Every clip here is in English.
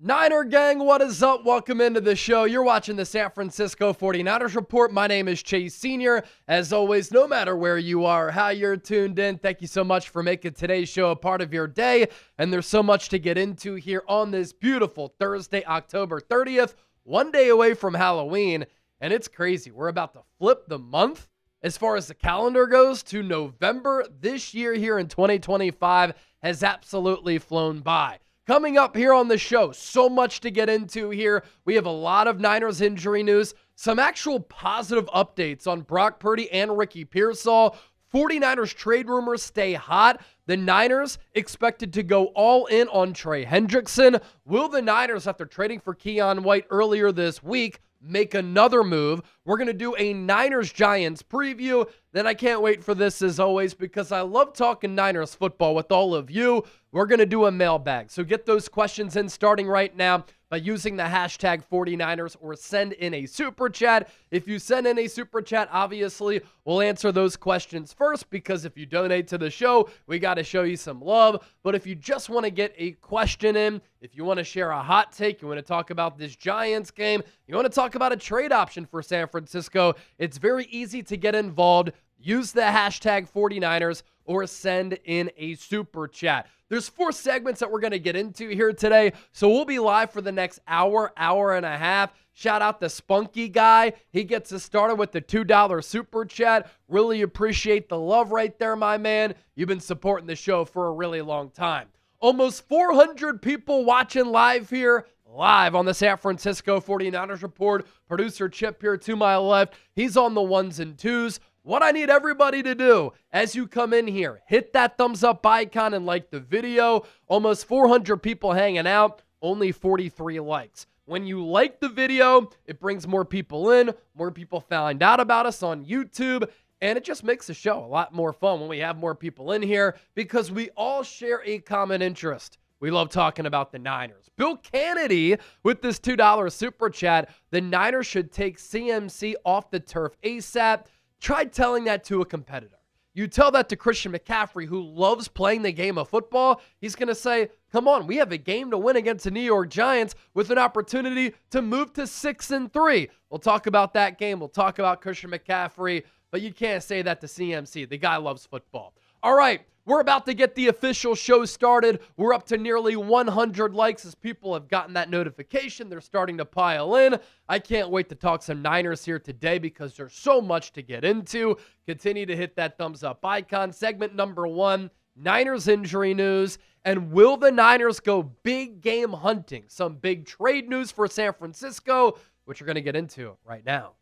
Niner gang, what is up? Welcome into the show. You're watching the San Francisco 49ers Report. My name is Chase Sr. As always, no matter where you are, how you're tuned in, thank you so much for making today's show a part of your day. And there's so much to get into here on this beautiful Thursday, October 30th, one day away from Halloween. And it's crazy. We're about to flip the month as far as the calendar goes to November. This year here in 2025 has absolutely flown by. Coming up here on the show, so much to get into here. We have a lot of Niners injury news, some actual positive updates on Brock Purdy and Ricky Pearsall. 49ers trade rumors stay hot. The Niners expected to go all in on Trey Hendrickson. Will the Niners, after trading for Keion White earlier this week, make another move? We're going to do a Niners-Giants preview. Then I can't wait for this as always because I love talking Niners football with all of you. We're going to do a mailbag. So get those questions in starting right now by using the hashtag 49ers or send in a super chat. If you send in a super chat, obviously, we'll answer those questions first because if you donate to the show, we got to show you some love. But if you just want to get a question in, if you want to share a hot take, you want to talk about this Giants game, you want to talk about a trade option for San Francisco, it's very easy to get involved. Use the hashtag 49ers or send in a super chat. There's 4 segments that we're going to get into here today, so we'll be live for the next hour and a half. Shout out to Spunky Guy. He gets us started with the $2 super chat. Really appreciate the love right there, my man. You've been supporting the show for a really long time. Almost 400 people watching live here, live on the San Francisco 49ers Report. Producer Chip here to my left. He's on the ones and twos. What I need everybody to do as you come in here, hit that thumbs up icon and like the video. Almost 400 people hanging out, only 43 likes. When you like the video, it brings more people in, more people find out about us on YouTube, and it just makes the show a lot more fun when we have more people in here because we all share a common interest. We love talking about the Niners. Bill Kennedy with this $2 super chat. The Niners should take CMC off the turf ASAP. Try telling that to a competitor. You tell that to Christian McCaffrey, who loves playing the game of football. He's going to say, come on, we have a game to win against the New York Giants with an opportunity to move to 6-3. We'll talk about that game. We'll talk about Christian McCaffrey, but you can't say that to CMC. The guy loves football. All right, we're about to get the official show started. We're up to nearly 100 likes as people have gotten that notification. They're starting to pile in. I can't wait to talk some Niners here today because there's so much to get into. Continue to hit that thumbs up icon. Segment number 1, Niners injury news. And will the Niners go big game hunting? Some big trade news for San Francisco, which we're going to get into right now.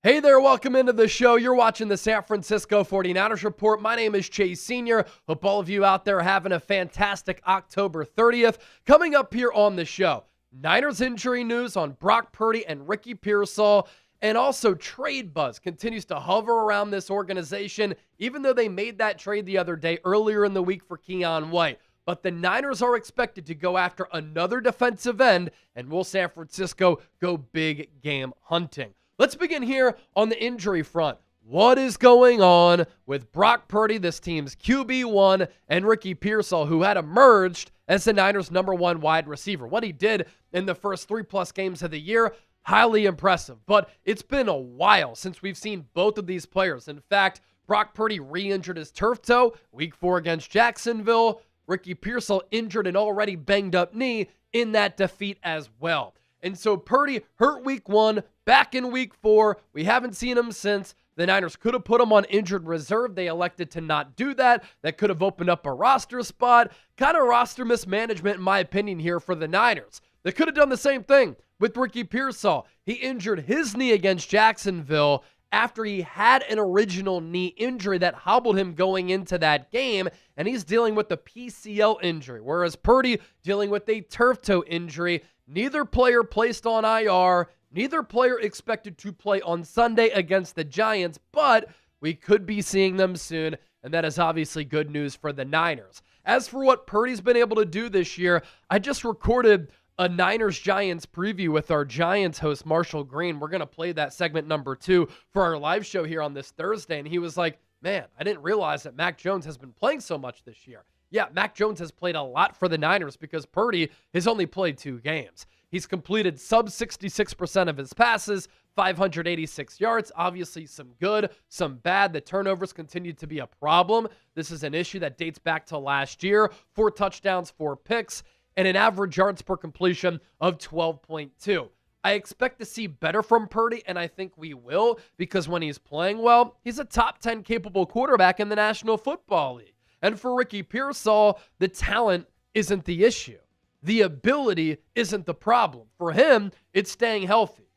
Hey there, welcome into the show. You're watching the San Francisco 49ers Report. My name is Chase Sr. Hope all of you out there are having a fantastic October 30th. Coming up here on the show, Niners injury news on Brock Purdy and Ricky Pearsall, and also trade buzz continues to hover around this organization, even though they made that trade the other day earlier in the week for Keion White. But the Niners are expected to go after another defensive end, and will San Francisco go big game hunting? Let's begin here on the injury front. What is going on with Brock Purdy, this team's QB1, and Ricky Pearsall, who had emerged as the Niners' #1 wide receiver? What he did in the first 3+ games of the year, highly impressive. But it's been a while since we've seen both of these players. In fact, Brock Purdy re-injured his turf toe week 4 against Jacksonville. Ricky Pearsall injured an already banged-up knee in that defeat as well. And so Purdy hurt week 1, back in week 4. We haven't seen him since. The Niners could have put him on injured reserve. They elected to not do that. That could have opened up a roster spot. Kind of roster mismanagement, in my opinion, here for the Niners. They could have done the same thing with Ricky Pearsall. He injured his knee against Jacksonville after he had an original knee injury that hobbled him going into that game, and he's dealing with a PCL injury, whereas Purdy dealing with a turf toe injury. Neither player placed on IR. Neither player expected to play on Sunday against the Giants, but we could be seeing them soon, and that is obviously good news for the Niners. As for what Purdy's been able to do this year, I just recorded a Niners-Giants preview with our Giants host, Marshall Green. We're going to play that segment number 2 for our live show here on this Thursday. And he was like, man, I didn't realize that Mac Jones has been playing so much this year. Yeah, Mac Jones has played a lot for the Niners because Purdy has only played 2 games. He's completed sub 66% of his passes, 586 yards. Obviously, some good, some bad. The turnovers continue to be a problem. This is an issue that dates back to last year. 4 touchdowns, 4 picks, and an average yards per completion of 12.2. I expect to see better from Purdy, and I think we will, because when he's playing well, he's a top 10 capable quarterback in the National Football League. And for Ricky Pearsall, the talent isn't the issue. The ability isn't the problem. For him, it's staying healthy.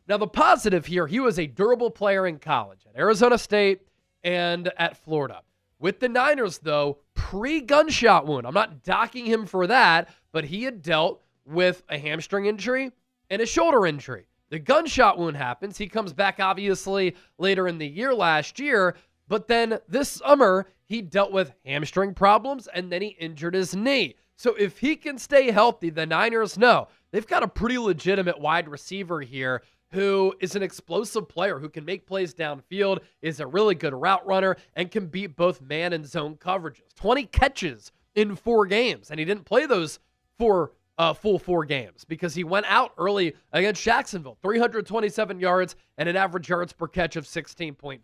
Now, the positive here, he was a durable player in college at Arizona State and at Florida. With the Niners, though, pre-gunshot wound, I'm not docking him for that, but he had dealt with a hamstring injury and a shoulder injury. The gunshot wound happens. He comes back, obviously, later in the year last year, but then this summer, he dealt with hamstring problems, and then he injured his knee. So if he can stay healthy, the Niners know they've got a pretty legitimate wide receiver here who is an explosive player who can make plays downfield, is a really good route runner, and can beat both man and zone coverages. 20 catches in 4 games, and he didn't play those full 4 games because he went out early against Jacksonville. 327 yards and an average yards per catch of 16.4.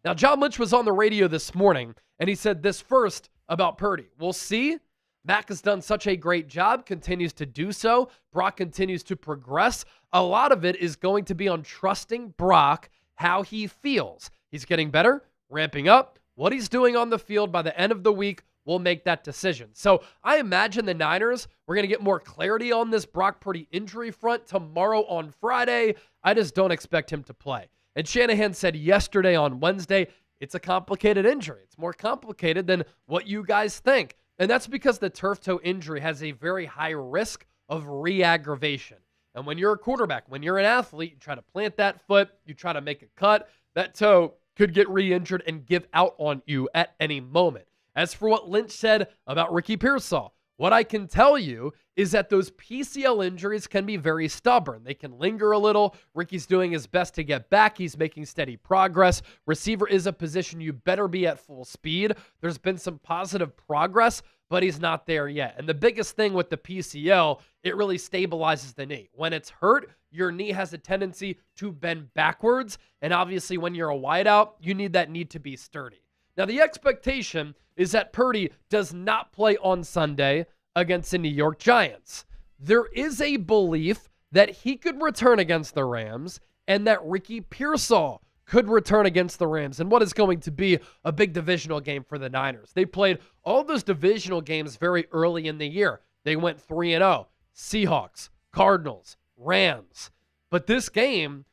Now, John Lynch was on the radio this morning, and he said this first about Purdy. We'll see. Mac has done such a great job, continues to do so. Brock continues to progress. A lot of it is going to be on trusting Brock, how he feels. He's getting better, ramping up. What he's doing on the field by the end of the week will make that decision. So I imagine the Niners, we're going to get more clarity on this Brock Purdy injury front tomorrow on Friday. I just don't expect him to play. And Shanahan said yesterday on Wednesday, it's a complicated injury. It's more complicated than what you guys think. And that's because the turf toe injury has a very high risk of re-aggravation. And when you're a quarterback, when you're an athlete, you try to plant that foot, you try to make a cut, that toe could get re-injured and give out on you at any moment. As for what Lynch said about Ricky Pearsall, what I can tell you is that those PCL injuries can be very stubborn. They can linger a little. Ricky's doing his best to get back. He's making steady progress. Receiver is a position you better be at full speed. There's been some positive progress, but he's not there yet. And the biggest thing with the PCL, it really stabilizes the knee. When it's hurt, your knee has a tendency to bend backwards. And obviously, when you're a wideout, you need that knee to be sturdy. Now, the expectation is that Purdy does not play on Sunday against the New York Giants. There is a belief that he could return against the Rams and that Ricky Pearsall could return against the Rams in what is going to be a big divisional game for the Niners. They played all those divisional games very early in the year. They went 3-0. Seahawks, Cardinals, Rams. But this game,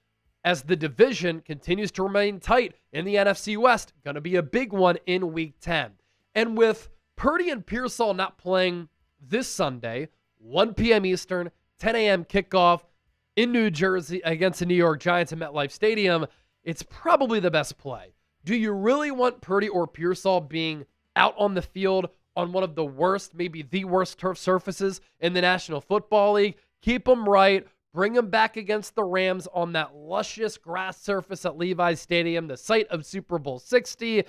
as the division continues to remain tight in the NFC West, going to be a big one in Week 10. And with Purdy and Pearsall not playing this Sunday, 1 p.m. Eastern, 10 a.m. kickoff in New Jersey against the New York Giants at MetLife Stadium, it's probably the best play. Do you really want Purdy or Pearsall being out on the field on one of the worst, maybe the worst turf surfaces in the National Football League? Keep them right. Bring them back against the Rams on that luscious grass surface at Levi's Stadium, the site of Super Bowl 60,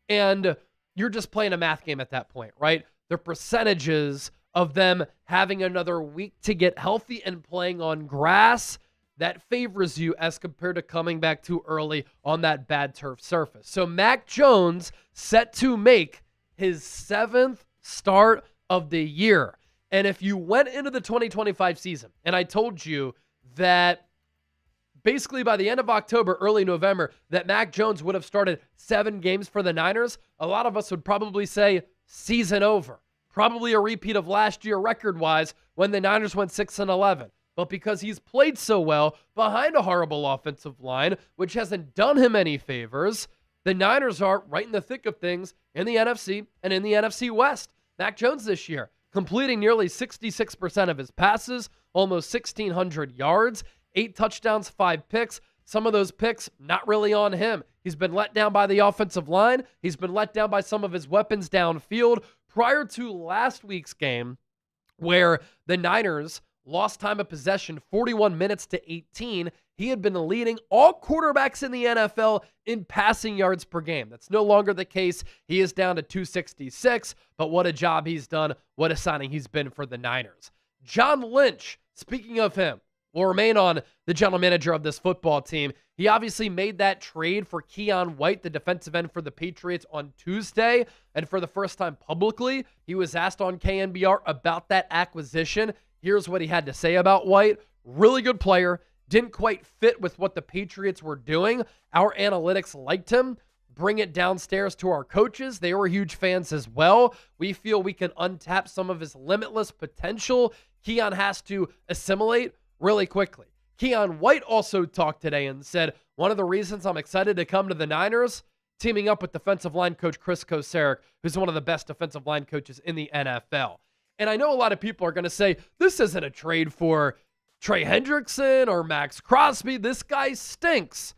and you're just playing a math game at that point, right? The percentages of them having another week to get healthy and playing on grass, that favors you as compared to coming back too early on that bad turf surface. So Mac Jones set to make his 7th start of the year. And if you went into the 2025 season and I told you that basically by the end of October, early November, that Mac Jones would have started 7 games for the Niners, a lot of us would probably say season over. Probably a repeat of last year record-wise when the Niners went 6-11. But because he's played so well behind a horrible offensive line, which hasn't done him any favors, the Niners are right in the thick of things in the NFC and in the NFC West. Mac Jones this year, completing nearly 66% of his passes, almost 1,600 yards, 8 touchdowns, 5 picks. Some of those picks not really on him. He's been let down by the offensive line. He's been let down by some of his weapons downfield. Prior to last week's game, where the Niners lost time of possession 41 minutes to 18. He had been leading all quarterbacks in the NFL in passing yards per game. That's no longer the case. He is down to 266, but what a job he's done. What a signing he's been for the Niners. John Lynch, speaking of him, will remain on the general manager of this football team. He obviously made that trade for Keion White, the defensive end for the Patriots, on Tuesday. And for the first time publicly, he was asked on KNBR about that acquisition. Here's what he had to say about White. Really good player. Didn't quite fit with what the Patriots were doing. Our analytics liked him. Bring it downstairs to our coaches. They were huge fans as well. We feel we can untap some of his limitless potential. Keion has to assimilate really quickly. Keion White also talked today and said, one of the reasons I'm excited to come to the Niners, teaming up with defensive line coach Chris Kocurek, who's one of the best defensive line coaches in the NFL. And I know a lot of people are going to say, this isn't a trade for Trey Hendrickson or Max Crosby. This guy stinks.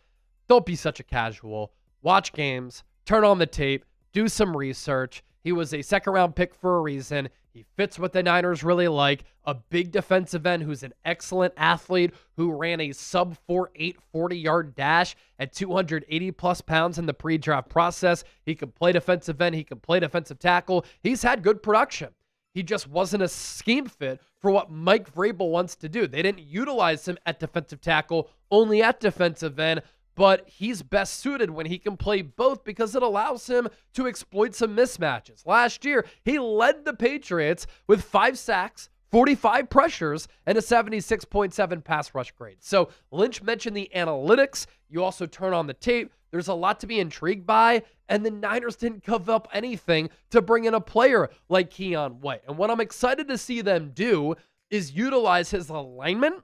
Don't be such a casual. Watch games, turn on the tape, do some research. He was a second-round pick for a reason. He fits what the Niners really like. A big defensive end who's an excellent athlete who ran a sub-4.8 40-yard dash at 280-plus pounds in the pre-draft process. He could play defensive end. He could play defensive tackle. He's had good production. He just wasn't a scheme fit for what Mike Vrabel wants to do. They didn't utilize him at defensive tackle, only at defensive end. But he's best suited when he can play both because it allows him to exploit some mismatches. Last year, he led the Patriots with 5 sacks, 45 pressures, and a 76.7 pass rush grade. So Lynch mentioned the analytics. You also turn on the tape. There's a lot to be intrigued by, and the Niners didn't cover up anything to bring in a player like Keion White. And what I'm excited to see them do is utilize his alignment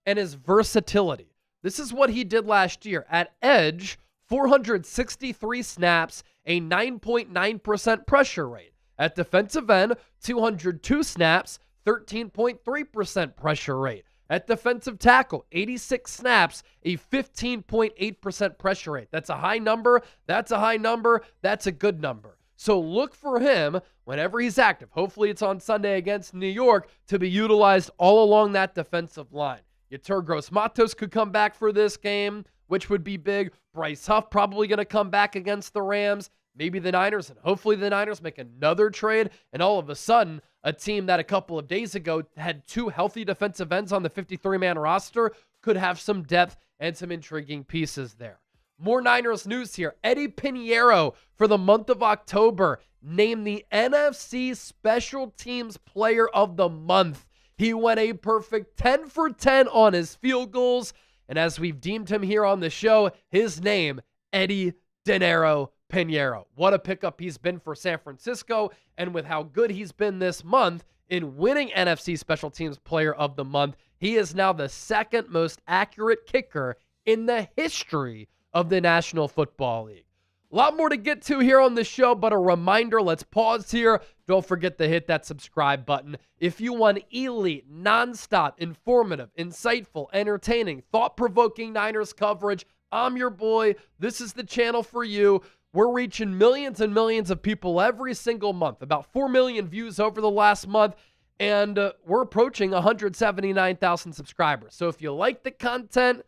and his versatility. This is what he did last year. At edge, 463 snaps, a 9.9% pressure rate. At defensive end, 202 snaps, 13.3% pressure rate. At defensive tackle, 86 snaps, a 15.8% pressure rate. That's a high number. That's a high number. That's a good number. So look for him whenever he's active. Hopefully it's on Sunday against New York to be utilized all along that defensive line. Yetur Gross-Matos could come back for this game, which would be big. Bryce Huff probably going to come back against the Rams. Maybe the Niners, and hopefully the Niners make another trade, and all of a sudden, a team that a couple of days ago had 2 healthy defensive ends on the 53-man roster could have some depth and some intriguing pieces there. More Niners news here. Eddie Pinheiro, for the month of October, named the NFC Special Teams Player of the Month. He went a perfect 10 for 10 on his field goals. And as we've deemed him here on the show, his name, Eddie Dinero Pinheiro. What a pickup he's been for San Francisco. And with how good he's been this month in winning NFC Special Teams Player of the Month, he is now the 2nd most accurate kicker in the history of the National Football League. A lot more to get to here on the show, but a reminder, let's pause here. Don't forget to hit that subscribe button. If you want elite, nonstop, informative, insightful, entertaining, thought-provoking Niners coverage, I'm your boy. This is the channel for you. We're reaching millions and millions of people every single month, about 4 million views over the last month, and we're approaching 179,000 subscribers. So if you like the content,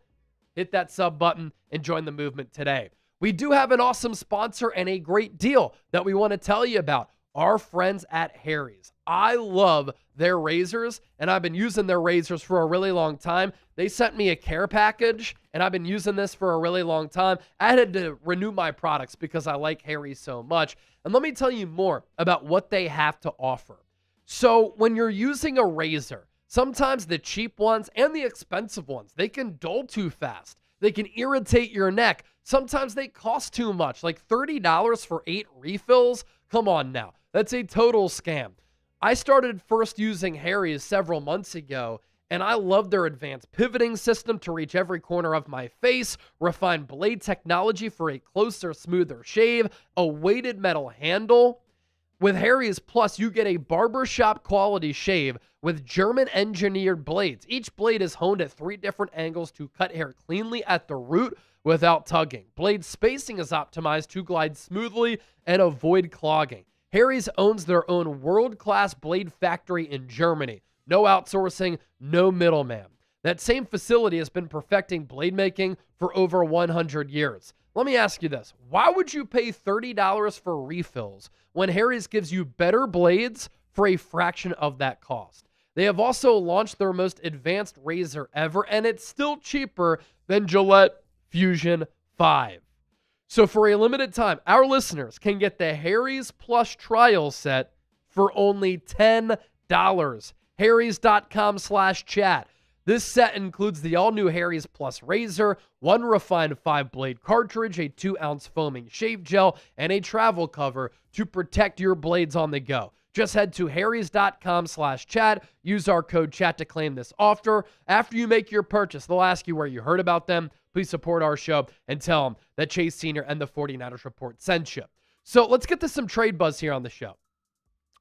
hit that sub button and join the movement today. We do have an awesome sponsor and a great deal that we want to tell you about. Our friends at Harry's. I love their razors, and I've been using their razors for a really long time. They sent me a care package, and I've been using this for a really long time. I had to renew my products because I like Harry's so much. And let me tell you more about what they have to offer. So when you're using a razor, sometimes the cheap ones and the expensive ones, they can dull too fast. They can irritate your neck. Sometimes they cost too much, like $30 for 8 refills. Come on now. That's a total scam. I started first using Harry's several months ago, and I love their advanced pivoting system to reach every corner of my face, refined blade technology for a closer, smoother shave, a weighted metal handle. With Harry's Plus, you get a barbershop quality shave with German-engineered blades. Each blade is honed at 3 different angles to cut hair cleanly at the root without tugging. Blade spacing is optimized to glide smoothly and avoid clogging. Harry's owns their own world-class blade factory in Germany. No outsourcing, no middleman. That same facility has been perfecting blade making for over 100 years. Let me ask you this. Why would you pay $30 for refills when Harry's gives you better blades for a fraction of that cost? They have also launched their most advanced razor ever, and it's still cheaper than Gillette Fusion 5. So for a limited time, our listeners can get the Harry's Plus trial set for only $10. Harrys.com/chat. This set includes the all-new Harry's Plus razor, one refined 5-blade cartridge, a 2-ounce foaming shave gel, and a travel cover to protect your blades on the go. Just head to harrys.com/chat. Use our code chat to claim this offer. After you make your purchase, they'll ask you where you heard about them. Please support our show and tell them that Chase Sr. and the 49ers Report sent you. So let's get to some trade buzz here on the show.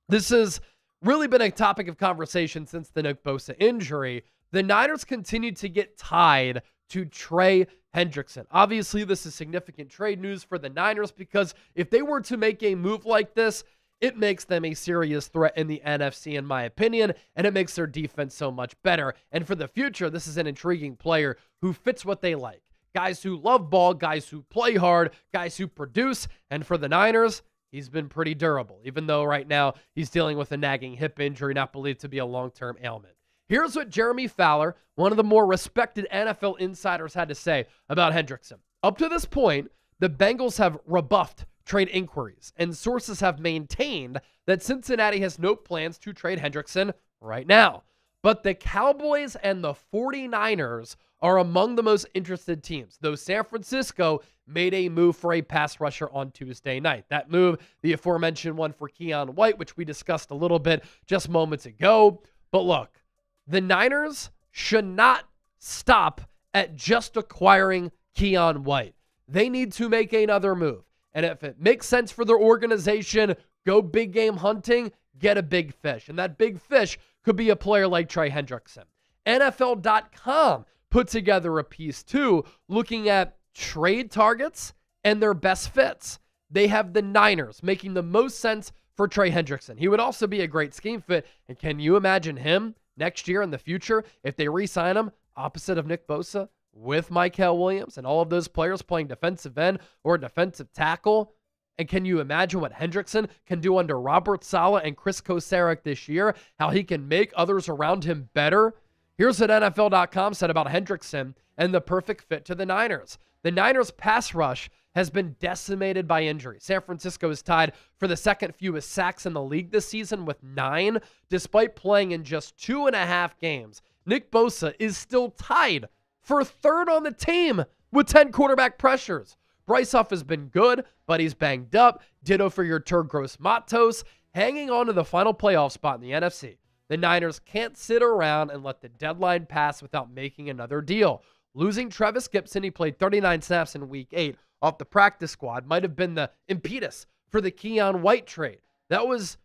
This has really been a topic of conversation since the Nick Bosa injury. The Niners continue to get tied to Trey Hendrickson. Obviously, this is significant trade news for the Niners because if they were to make a move like this, it makes them a serious threat in the NFC, in my opinion, and it makes their defense so much better. And for the future, this is an intriguing player who fits what they like. Guys who love ball, guys who play hard, guys who produce. And for the Niners, he's been pretty durable, even though right now he's dealing with a nagging hip injury, not believed to be a long-term ailment. Here's what Jeremy Fowler, one of the more respected NFL insiders, had to say about Hendrickson. Up to this point, the Bengals have rebuffed trade inquiries, and sources have maintained that Cincinnati has no plans to trade Hendrickson right now. But the Cowboys and the 49ers are among the most interested teams, though San Francisco made a move for a pass rusher on Tuesday night. That move, the aforementioned one for Keion White, which we discussed a little bit just moments ago. But look, the Niners should not stop at just acquiring Keion White. They need to make another move. And if it makes sense for their organization, go big game hunting, get a big fish. And that big fish could be a player like Trey Hendrickson. NFL.com put together a piece too, looking at trade targets and their best fits. They have the Niners making the most sense for Trey Hendrickson. He would also be a great scheme fit. And can you imagine him next year in the future if they re-sign him opposite of Nick Bosa, with Mykel Williams and all of those players playing defensive end or defensive tackle? And can you imagine what Hendrickson can do under Robert Saleh and Chris Kocurek this year, how he can make others around him better? Here's what NFL.com said about Hendrickson and the perfect fit to the Niners. The Niners' pass rush has been decimated by injury. San Francisco is tied for the second fewest sacks in the league this season with 9, despite playing in just 2.5 games. Nick Bosa is still tied for third on the team with 10 quarterback pressures. Bryce Huff has been good, but he's banged up. Ditto for your Turgros Matos, hanging on to the final playoff spot in the NFC. The Niners can't sit around and let the deadline pass without making another deal. Losing Trevis Gipson, he played 39 snaps in Week 8 off the practice squad, might have been the impetus for the Keion White trade. That was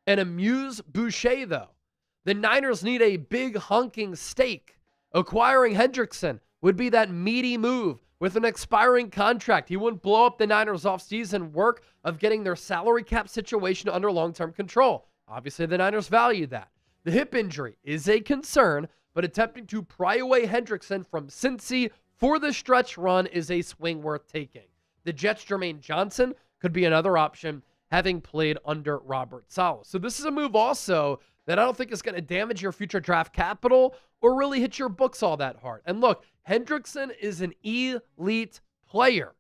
an amuse-bouche, though. The Niners need a big hunking steak. Acquiring Hendrickson would be that meaty move with an expiring contract. He wouldn't blow up the Niners' offseason work of getting their salary cap situation under long-term control. Obviously, the Niners value that. The hip injury is a concern, but attempting to pry away Hendrickson from Cincy for the stretch run is a swing worth taking. The Jets' Jermaine Johnson could be another option, having played under Robert Saleh. So this is a move also that I don't think is going to damage your future draft capital or really hit your books all that hard. And look, Hendrickson is an elite player.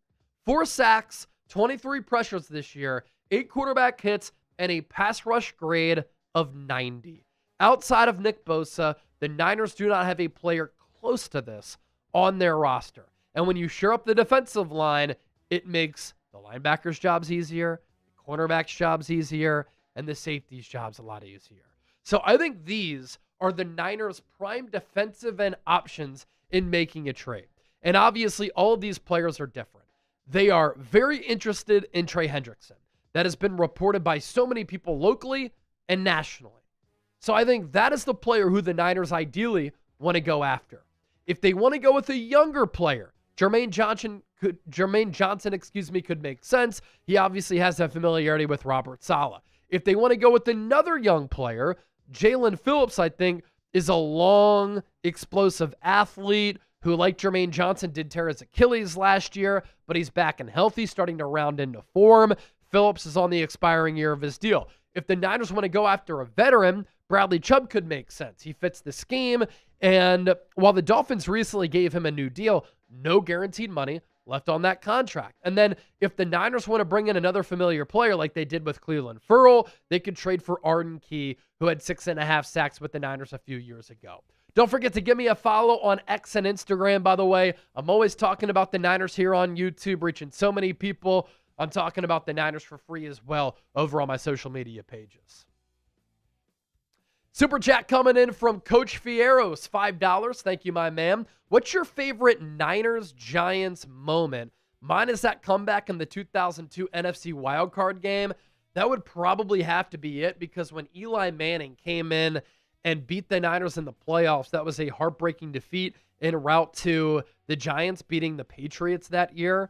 4 sacks, 23 pressures this year, 8 quarterback hits, and a pass rush grade of 90. Outside of Nick Bosa, the Niners do not have a player close to this on their roster. And when you shore up the defensive line, it makes the linebackers' jobs easier, the cornerbacks' jobs easier, and the safeties' jobs a lot easier. So I think these are the Niners' prime defensive end options in making a trade. And obviously, all of these players are different. They are very interested in Trey Hendrickson. That has been reported by so many people locally and nationally. So I think that is the player who the Niners ideally want to go after. If they want to go with a younger player, Jermaine Johnson could make sense. He obviously has that familiarity with Robert Saleh. If they want to go with another young player, Jalen Phillips, I think, is a long, explosive athlete who, like Jermaine Johnson, did tear his Achilles last year, but he's back and healthy, starting to round into form. Phillips is on the expiring year of his deal. If the Niners want to go after a veteran, Bradley Chubb could make sense. He fits the scheme, and while the Dolphins recently gave him a new deal, no guaranteed money left on that contract. And then if the Niners want to bring in another familiar player like they did with Cleveland Ferrell, they could trade for Arden Key, who had 6.5 sacks with the Niners a few years ago. Don't forget to give me a follow on X and Instagram, by the way. I'm always talking about the Niners here on YouTube, reaching so many people. I'm talking about the Niners for free as well over on my social media pages. Super chat coming in from Coach Fieros, $5. Thank you, my man. What's your favorite Niners-Giants moment? Mine is that comeback in the 2002 NFC wildcard game. That would probably have to be it, because when Eli Manning came in and beat the Niners in the playoffs, that was a heartbreaking defeat en route to the Giants beating the Patriots that year.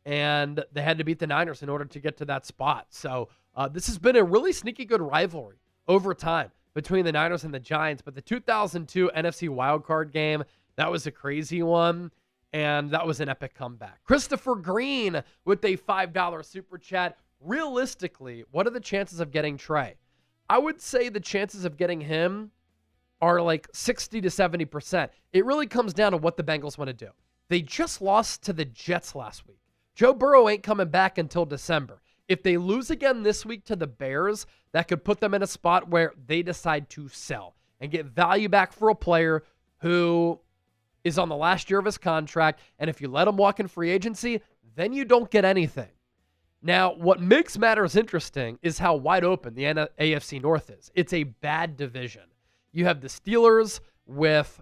And they had to beat the Niners in order to get to that spot. So this has been a really sneaky good rivalry over time between the Niners and the Giants. But the 2002 NFC wildcard game, that was a crazy one. And that was an epic comeback. Christopher Green with a $5 super chat. Realistically, what are the chances of getting Trey? I would say the chances of getting him are like 60 to 70%. It really comes down to what the Bengals want to do. They just lost to the Jets last week. Joe Burrow ain't coming back until December. If they lose again this week to the Bears, that could put them in a spot where they decide to sell and get value back for a player who is on the last year of his contract. And if you let him walk in free agency, then you don't get anything. Now, what makes matters interesting is how wide open the AFC North is. It's a bad division. You have the Steelers with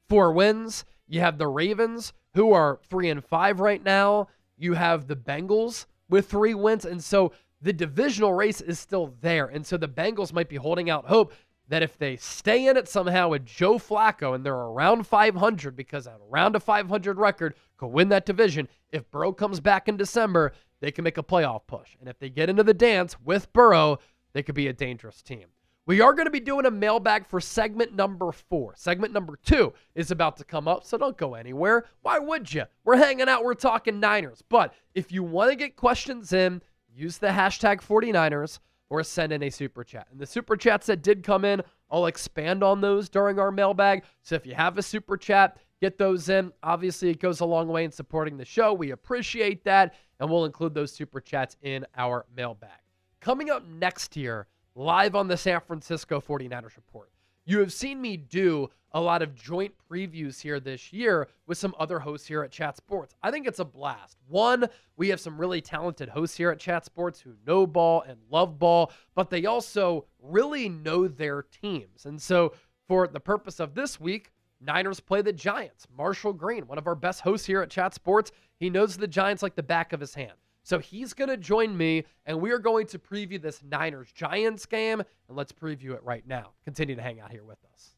4 wins. You have the Ravens, who are 3-5 right now. You have the Bengals with 3 wins. And so the divisional race is still there. And so the Bengals might be holding out hope that if they stay in it somehow with Joe Flacco and they're around 500, because around a 500 record could win that division, if Burrow comes back in December, they can make a playoff push. And if they get into the dance with Burrow, they could be a dangerous team. We are going to be doing a mailbag for segment number 4. Segment number 2 is about to come up, so don't go anywhere. Why would you? We're hanging out. We're talking Niners. But if you want to get questions in, use the hashtag 49ers or send in a super chat. And the super chats that did come in, I'll expand on those during our mailbag. So if you have a super chat, get those in. Obviously, it goes a long way in supporting the show. We appreciate that, and we'll include those super chats in our mailbag. Coming up next here, live on the San Francisco 49ers Report, you have seen me do a lot of joint previews here this year with some other hosts here at Chat Sports. I think it's a blast. One, we have some really talented hosts here at Chat Sports who know ball and love ball, but they also really know their teams. And so for the purpose of this week, Niners play the Giants. Marshall Green, one of our best hosts here at Chat Sports, he knows the Giants like the back of his hand. So he's going to join me, and we are going to preview this Niners-Giants game, and let's preview it right now. Continue to hang out here with us.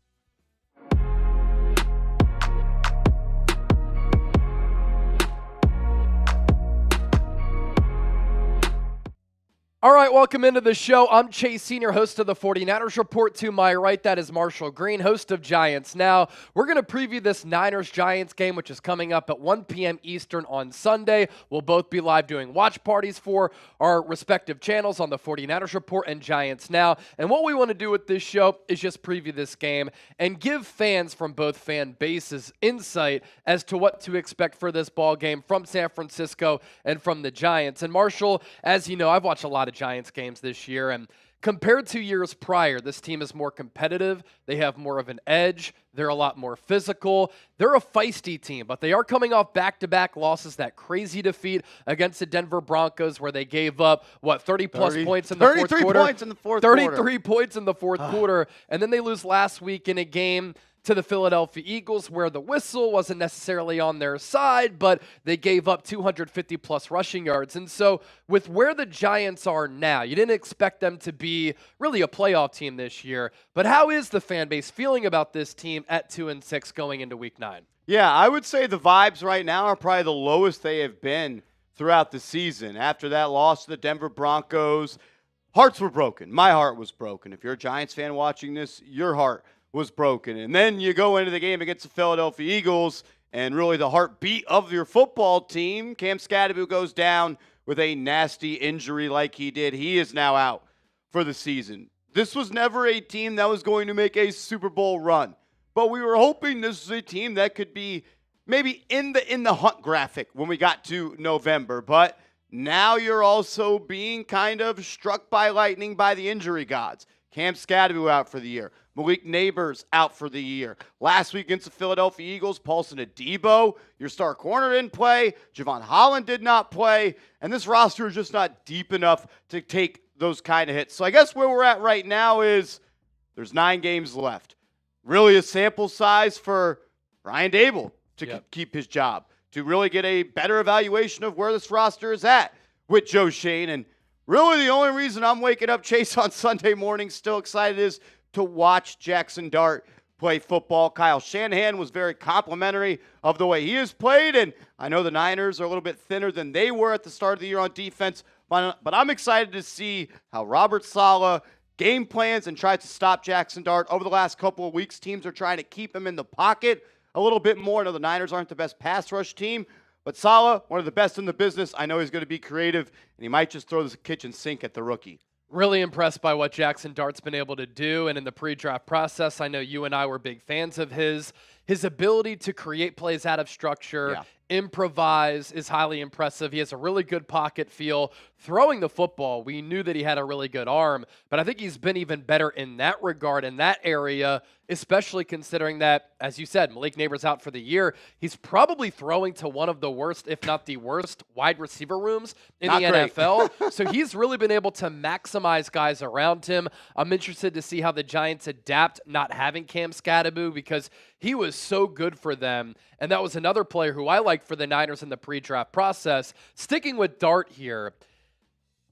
All right, welcome into the show. I'm Chase Senior, host of the 49ers Report. To my right, that is Marshall Green, host of Giants Now. We're going to preview this Niners-Giants game, which is coming up at 1 p.m. Eastern on Sunday. We'll both be live doing watch parties for our respective channels on the 49ers Report and Giants Now. And what we want to do with this show is just preview this game and give fans from both fan bases insight as to what to expect for this ball game from San Francisco and from the Giants. And Marshall, as you know, I've watched a lot of Giants games this year, and compared to years prior, this team is more competitive. They have more of an edge. They're a lot more physical. They're a feisty team, but they are coming off back-to-back losses. That crazy defeat against the Denver Broncos where they gave up, 30-plus points in the fourth quarter? 33 points in the fourth quarter. 33 points in the fourth quarter, and then they lose last week in a game to the Philadelphia Eagles where the whistle wasn't necessarily on their side, but they gave up 250-plus rushing yards. And so with where the Giants are now, you didn't expect them to be really a playoff team this year. But how is the fan base feeling about this team at 2-6 going into Week 9? Yeah, I would say the vibes right now are probably the lowest they have been throughout the season. After that loss to the Denver Broncos, hearts were broken. My heart was broken. If you're a Giants fan watching this, your heart was broken. And then you go into the game against the Philadelphia Eagles, and really the heartbeat of your football team, Cam Scadaboo, goes down with a nasty injury like he did. He is now out for the season. This was never a team that was going to make a Super Bowl run, but we were hoping this was a team that could be maybe in the hunt graphic when we got to November. But now you're also being kind of struck by lightning by the injury gods. Cam Scadaboo out for the year. Malik Neighbors out for the year. Last week against the Philadelphia Eagles, Paulson Adebo, your star corner, didn't play. Javon Holland did not play. And this roster is just not deep enough to take those kind of hits. So I guess where we're at right now is there's 9 games left. Really a sample size for Brian Dable to keep his job, to really get a better evaluation of where this roster is at with Joe Shane. And really the only reason I'm waking up, Chase, on Sunday morning still excited is to watch Jackson Dart play football. Kyle Shanahan was very complimentary of the way he has played, and I know the Niners are a little bit thinner than they were at the start of the year on defense, but I'm excited to see how Robert Saleh game plans and tries to stop Jackson Dart. Over the last couple of weeks, teams are trying to keep him in the pocket a little bit more. I know the Niners aren't the best pass rush team, but Saleh, one of the best in the business. I know he's going to be creative, and he might just throw the kitchen sink at the rookie. Really impressed by what Jackson Dart's been able to do. And in the pre-draft process, I know you and I were big fans of his. His ability to create plays out of structure, improvise is highly impressive. He has a really good pocket feel. Throwing the football, we knew that he had a really good arm, but I think he's been even better in that regard, in that area, especially considering that, as you said, Malik Neighbors out for the year. He's probably throwing to one of the worst, if not the worst, wide receiver rooms in the NFL. So he's really been able to maximize guys around him. I'm interested to see how the Giants adapt not having Cam Scadaboo, because he was so good for them. And that was another player who I liked for the Niners in the pre-draft process. Sticking with Dart here,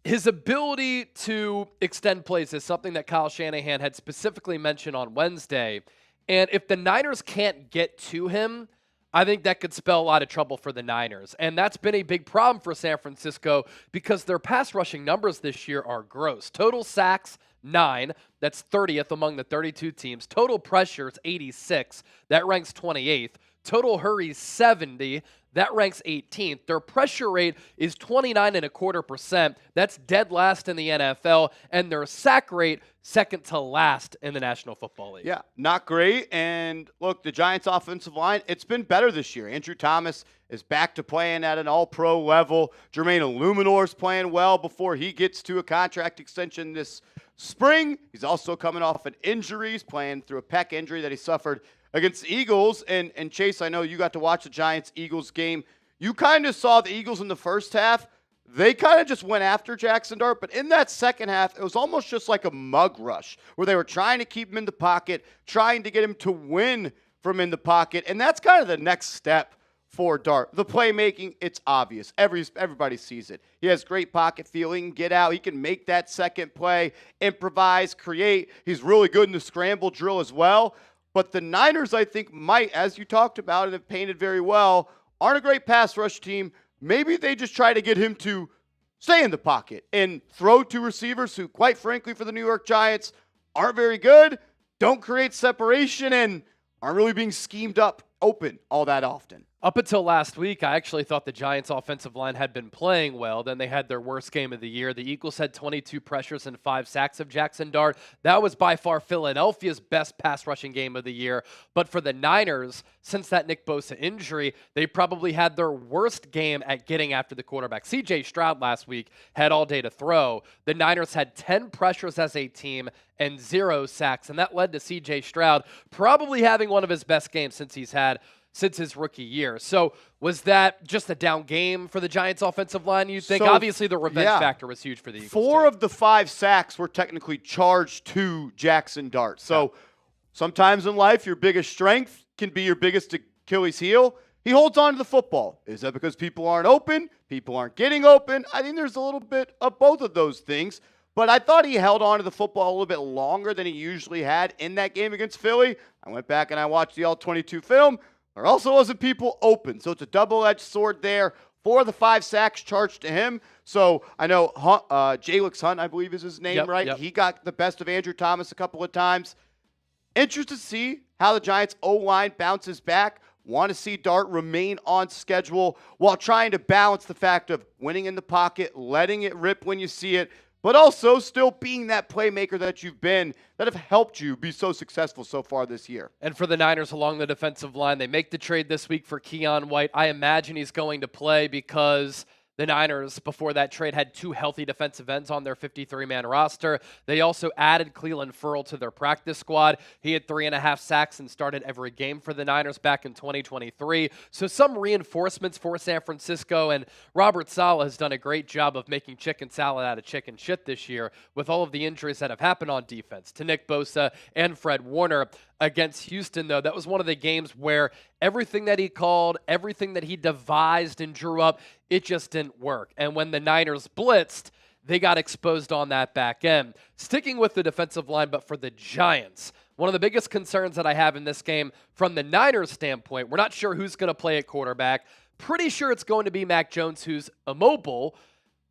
his ability to extend plays is something that Kyle Shanahan had specifically mentioned on Wednesday. And if the Niners can't get to him, I think that could spell a lot of trouble for the Niners. And that's been a big problem for San Francisco because their pass rushing numbers this year are gross. Total sacks, 9. That's 30th among the 32 teams. Total pressures, 86. That ranks 28th. Total hurries, 70. That ranks 18th. Their pressure rate is 29.25%. That's dead last in the NFL. And their sack rate, second to last in the National Football League. Yeah, not great. And look, the Giants' offensive line, it's been better this year. Andrew Thomas is back to playing at an all-pro level. Jermaine Illuminor's playing well before he gets to a contract extension this spring. He's also coming off an injury. He's playing through a pec injury that he suffered against the Eagles. And Chase, I know you got to watch the Giants-Eagles game. You kind of saw the Eagles in the first half. They kind of just went after Jackson Dart, but in that second half, it was almost just like a mug rush where they were trying to keep him in the pocket, trying to get him to win from in the pocket, and that's kind of the next step for Dart. The playmaking, it's obvious. Everybody sees it. He has great pocket feel. He can get out. He can make that second play, improvise, create. He's really good in the scramble drill as well. But the Niners, I think, might, as you talked about and have painted very well, aren't a great pass rush team. Maybe they just try to get him to stay in the pocket and throw to receivers who, quite frankly, for the New York Giants, aren't very good, don't create separation, and aren't really being schemed up open all that often. Up until last week, I actually thought the Giants' offensive line had been playing well. Then they had their worst game of the year. The Eagles had 22 pressures and 5 sacks of Jackson Dart. That was by far Philadelphia's best pass rushing game of the year. But for the Niners, since that Nick Bosa injury, they probably had their worst game at getting after the quarterback. C.J. Stroud last week had all day to throw. The Niners had 10 pressures as a team and 0 sacks. And that led to C.J. Stroud probably having one of his best games since his rookie year. So was that just a down game for the Giants offensive line, you think? Obviously, the revenge factor was huge for the Eagles. 4 of the 5 sacks were technically charged to Jackson Dart. So sometimes in life, your biggest strength can be your biggest Achilles heel. He holds on to the football. Is that because people aren't open? People aren't getting open? I think there's a little bit of both of those things. But I thought he held on to the football a little bit longer than he usually had in that game against Philly. I went back and I watched the all-22 film. There also wasn't people open, so it's a double-edged sword there 4 of the 5 sacks charged to him. So I know Jalix Hunt, I believe is his name, right? Yep. He got the best of Andrew Thomas a couple of times. Interested to see how the Giants' O-line bounces back. Want to see Dart remain on schedule while trying to balance the fact of winning in the pocket, letting it rip when you see it, but also still being that playmaker that you've been, that have helped you be so successful so far this year. And for the Niners along the defensive line, they make the trade this week for Keon White. I imagine he's going to play because the Niners, before that trade, had 2 healthy defensive ends on their 53-man roster. They also added Cleveland Ferrell to their practice squad. He had 3.5 sacks and started every game for the Niners back in 2023. So some reinforcements for San Francisco, and Robert Saleh has done a great job of making chicken salad out of chicken shit this year with all of the injuries that have happened on defense to Nick Bosa and Fred Warner. Against Houston, though, that was one of the games where everything that he called, everything that he devised and drew up, it just didn't work. And when the Niners blitzed, they got exposed on that back end. Sticking with the defensive line, but for the Giants, one of the biggest concerns that I have in this game from the Niners standpoint, we're not sure who's going to play at quarterback. Pretty sure it's going to be Mac Jones, who's immobile.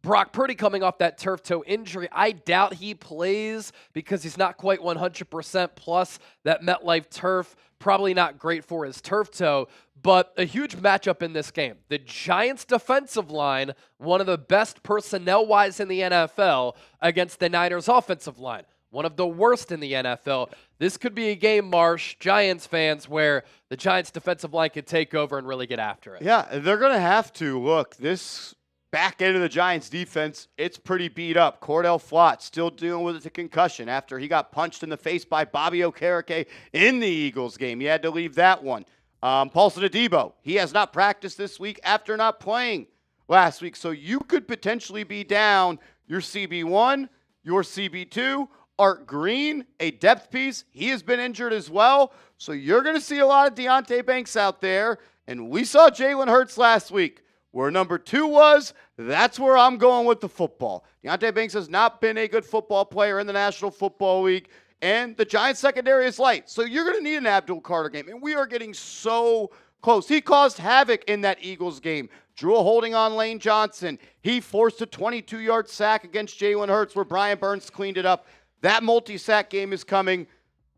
Brock Purdy coming off that turf toe injury, I doubt he plays because he's not quite 100%, plus that MetLife turf, probably not great for his turf toe, but a huge matchup in this game. The Giants' defensive line, one of the best personnel-wise in the NFL, against the Niners' offensive line, one of the worst in the NFL. This could be a game, Marsh, Giants fans, where the Giants' defensive line could take over and really get after it. Yeah, they're going to have to. Look, this back end of the Giants defense, it's pretty beat up. Cordell Flott still dealing with a concussion after he got punched in the face by Bobby Okereke in the Eagles game. He had to leave that one. Paulson Adebo, he has not practiced this week after not playing last week. So you could potentially be down your CB1, your CB2, Art Green, a depth piece. He has been injured as well. So you're going to see a lot of Deonte Banks out there. And we saw Jalen Hurts last week. Where number 2 was, that's where I'm going with the football. Deonte Banks has not been a good football player in the National Football League, and the Giants secondary is light. So you're going to need an Abdul Carter game, and we are getting so close. He caused havoc in that Eagles game. Drew a holding on Lane Johnson. He forced a 22-yard sack against Jalen Hurts where Brian Burns cleaned it up. That multi-sack game is coming.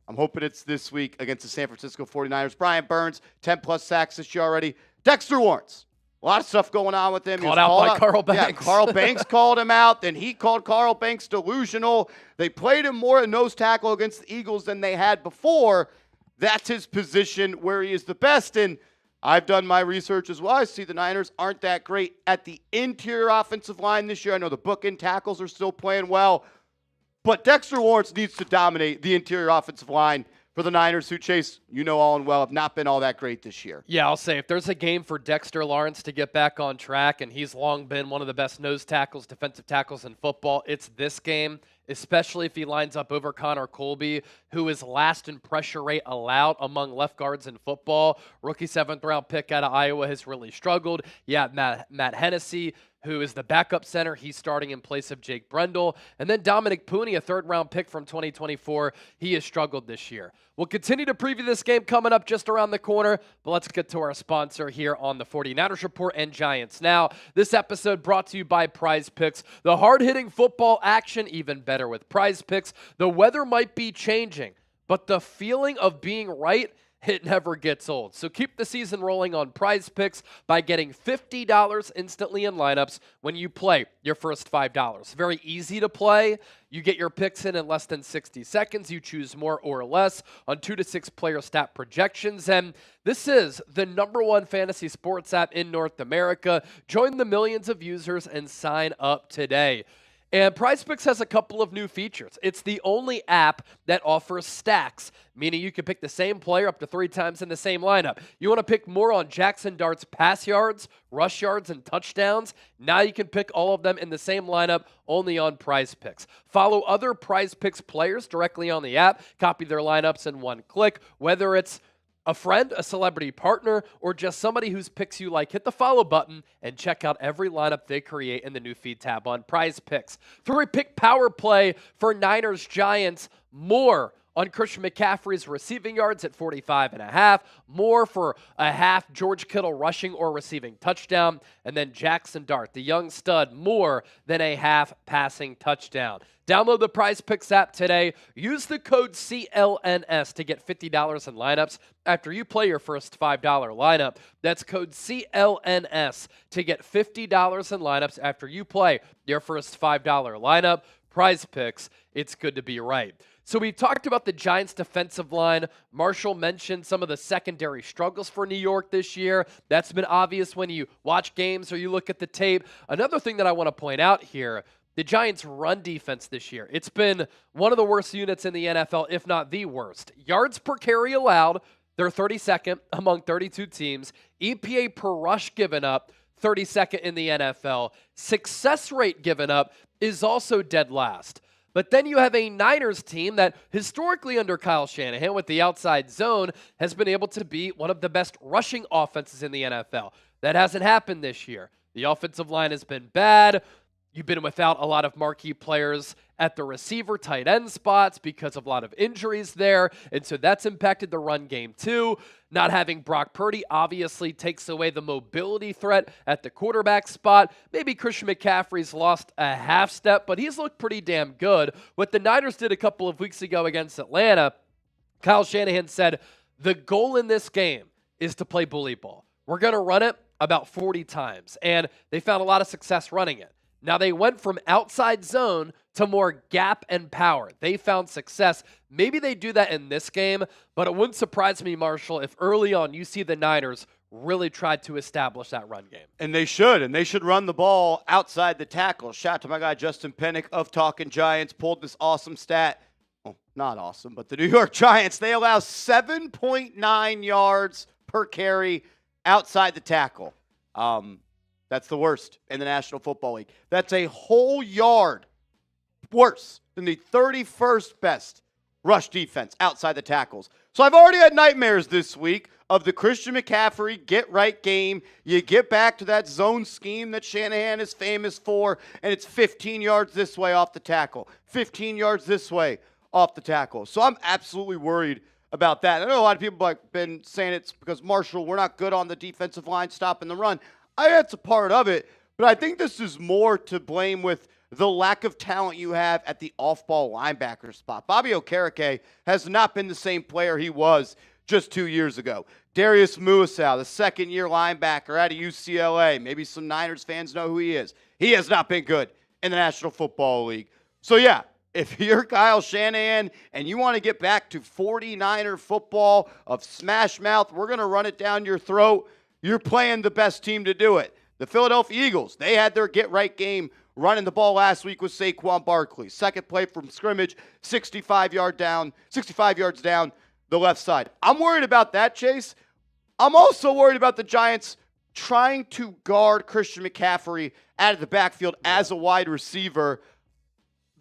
I'm hoping it's this week against the San Francisco 49ers. Brian Burns, 10-plus sacks this year already. Dexter Lawrence. A lot of stuff going on with him. Called out by Carl Banks. Yeah, Carl Banks called him out. Then he called Carl Banks delusional. They played him more at nose tackle against the Eagles than they had before. That's his position where he is the best. And I've done my research as well. I see the Niners aren't that great at the interior offensive line this year. I know the bookend tackles are still playing well. But Dexter Lawrence needs to dominate the interior offensive line for the Niners, who, Chase, you know all and well, have not been all that great this year. Yeah, I'll say if there's a game for Dexter Lawrence to get back on track, and he's long been one of the best nose tackles, defensive tackles in football, it's this game, especially if he lines up over Connor Colby, who is last in pressure rate allowed among left guards in football. Rookie 7th-round pick out of Iowa has really struggled. Yeah, Matt Hennessy, who is the backup center. He's starting in place of Jake Brendel. And then Dominic Pooney, a 3rd-round pick from 2024. He has struggled this year. We'll continue to preview this game coming up just around the corner, but let's get to our sponsor here on the 49ers Report and Giants Now. This episode brought to you by Prize Picks. The hard-hitting football action, even better with Prize Picks. The weather might be changing, but the feeling of being right, it never gets old. So keep the season rolling on Prize Picks by getting $50 instantly in lineups when you play your first $5. Very easy to play. You get your picks in less than 60 seconds. You choose more or less on 2 to 6 player stat projections. And this is the #1 fantasy sports app in North America. Join the millions of users and sign up today. And PrizePicks has a couple of new features. It's the only app that offers stacks, meaning you can pick the same player up to 3 times in the same lineup. You want to pick more on Jackson Dart's pass yards, rush yards, and touchdowns? Now you can pick all of them in the same lineup only on PrizePicks. Follow other PrizePicks players directly on the app. Copy their lineups in one click, whether it's a friend, a celebrity partner, or just somebody whose picks you like. Hit the follow button and check out every lineup they create in the new feed tab on Prize Picks. 3-pick power play for Niners Giants. More on Christian McCaffrey's receiving yards at 45.5, more for a half George Kittle rushing or receiving touchdown, and then Jackson Dart, the young stud, more than a half passing touchdown. Download the Prize Picks app today. Use the code CLNS to get $50 in lineups after you play your first $5 lineup. That's code CLNS to get $50 in lineups after you play your first $5 lineup. Prize Picks, it's good to be right. So we've talked about the Giants' defensive line. Marshall mentioned some of the secondary struggles for New York this year. That's been obvious when you watch games or you look at the tape. Another thing that I want to point out here, the Giants' run defense this year, it's been one of the worst units in the NFL, if not the worst. Yards per carry allowed, they're 32nd among 32 teams. EPA per rush given up, 32nd in the NFL. Success rate given up is also dead last. But then you have a Niners team that historically under Kyle Shanahan with the outside zone has been able to be one of the best rushing offenses in the NFL. That hasn't happened this year. The offensive line has been bad. You've been without a lot of marquee players at the receiver, tight end spots because of a lot of injuries there. And so that's impacted the run game too. Not having Brock Purdy obviously takes away the mobility threat at the quarterback spot. Maybe Christian McCaffrey's lost a half step, but he's looked pretty damn good. What the Niners did a couple of weeks ago against Atlanta, Kyle Shanahan said, the goal in this game is to play bully ball. We're going to run it about 40 times. And they found a lot of success running it. Now, they went from outside zone to more gap and power. They found success. Maybe they do that in this game, but it wouldn't surprise me, Marshall, if early on you see the Niners really tried to establish that run game. And they should run the ball outside the tackle. Shout out to my guy Justin Pennick of Talking Giants, pulled this awesome stat. Well, not awesome, but the New York Giants, they allow 7.9 yards per carry outside the tackle. That's the worst in the National Football League. That's a whole yard worse than the 31st best rush defense outside the tackles. So I've already had nightmares this week of the Christian McCaffrey get-right game. You get back to that zone scheme that Shanahan is famous for, and it's 15 yards this way off the tackle, 15 yards this way off the tackle. So I'm absolutely worried about that. I know a lot of people have been saying it's because, Marshall, we're not good on the defensive line stopping the run. That's a part of it, but I think this is more to blame with the lack of talent you have at the off-ball linebacker spot. Bobby Okereke has not been the same player he was just 2 years ago. Darius Muasau, the second-year linebacker out of UCLA. Maybe some Niners fans know who he is. He has not been good in the National Football League. So, yeah, if you're Kyle Shanahan and you want to get back to 49er football of smash mouth, we're going to run it down your throat, you're playing the best team to do it. The Philadelphia Eagles, they had their get-right game running the ball last week with Saquon Barkley. Second play from scrimmage, 65 yards down the left side. I'm worried about that, Chase. I'm also worried about the Giants trying to guard Christian McCaffrey out of the backfield as a wide receiver.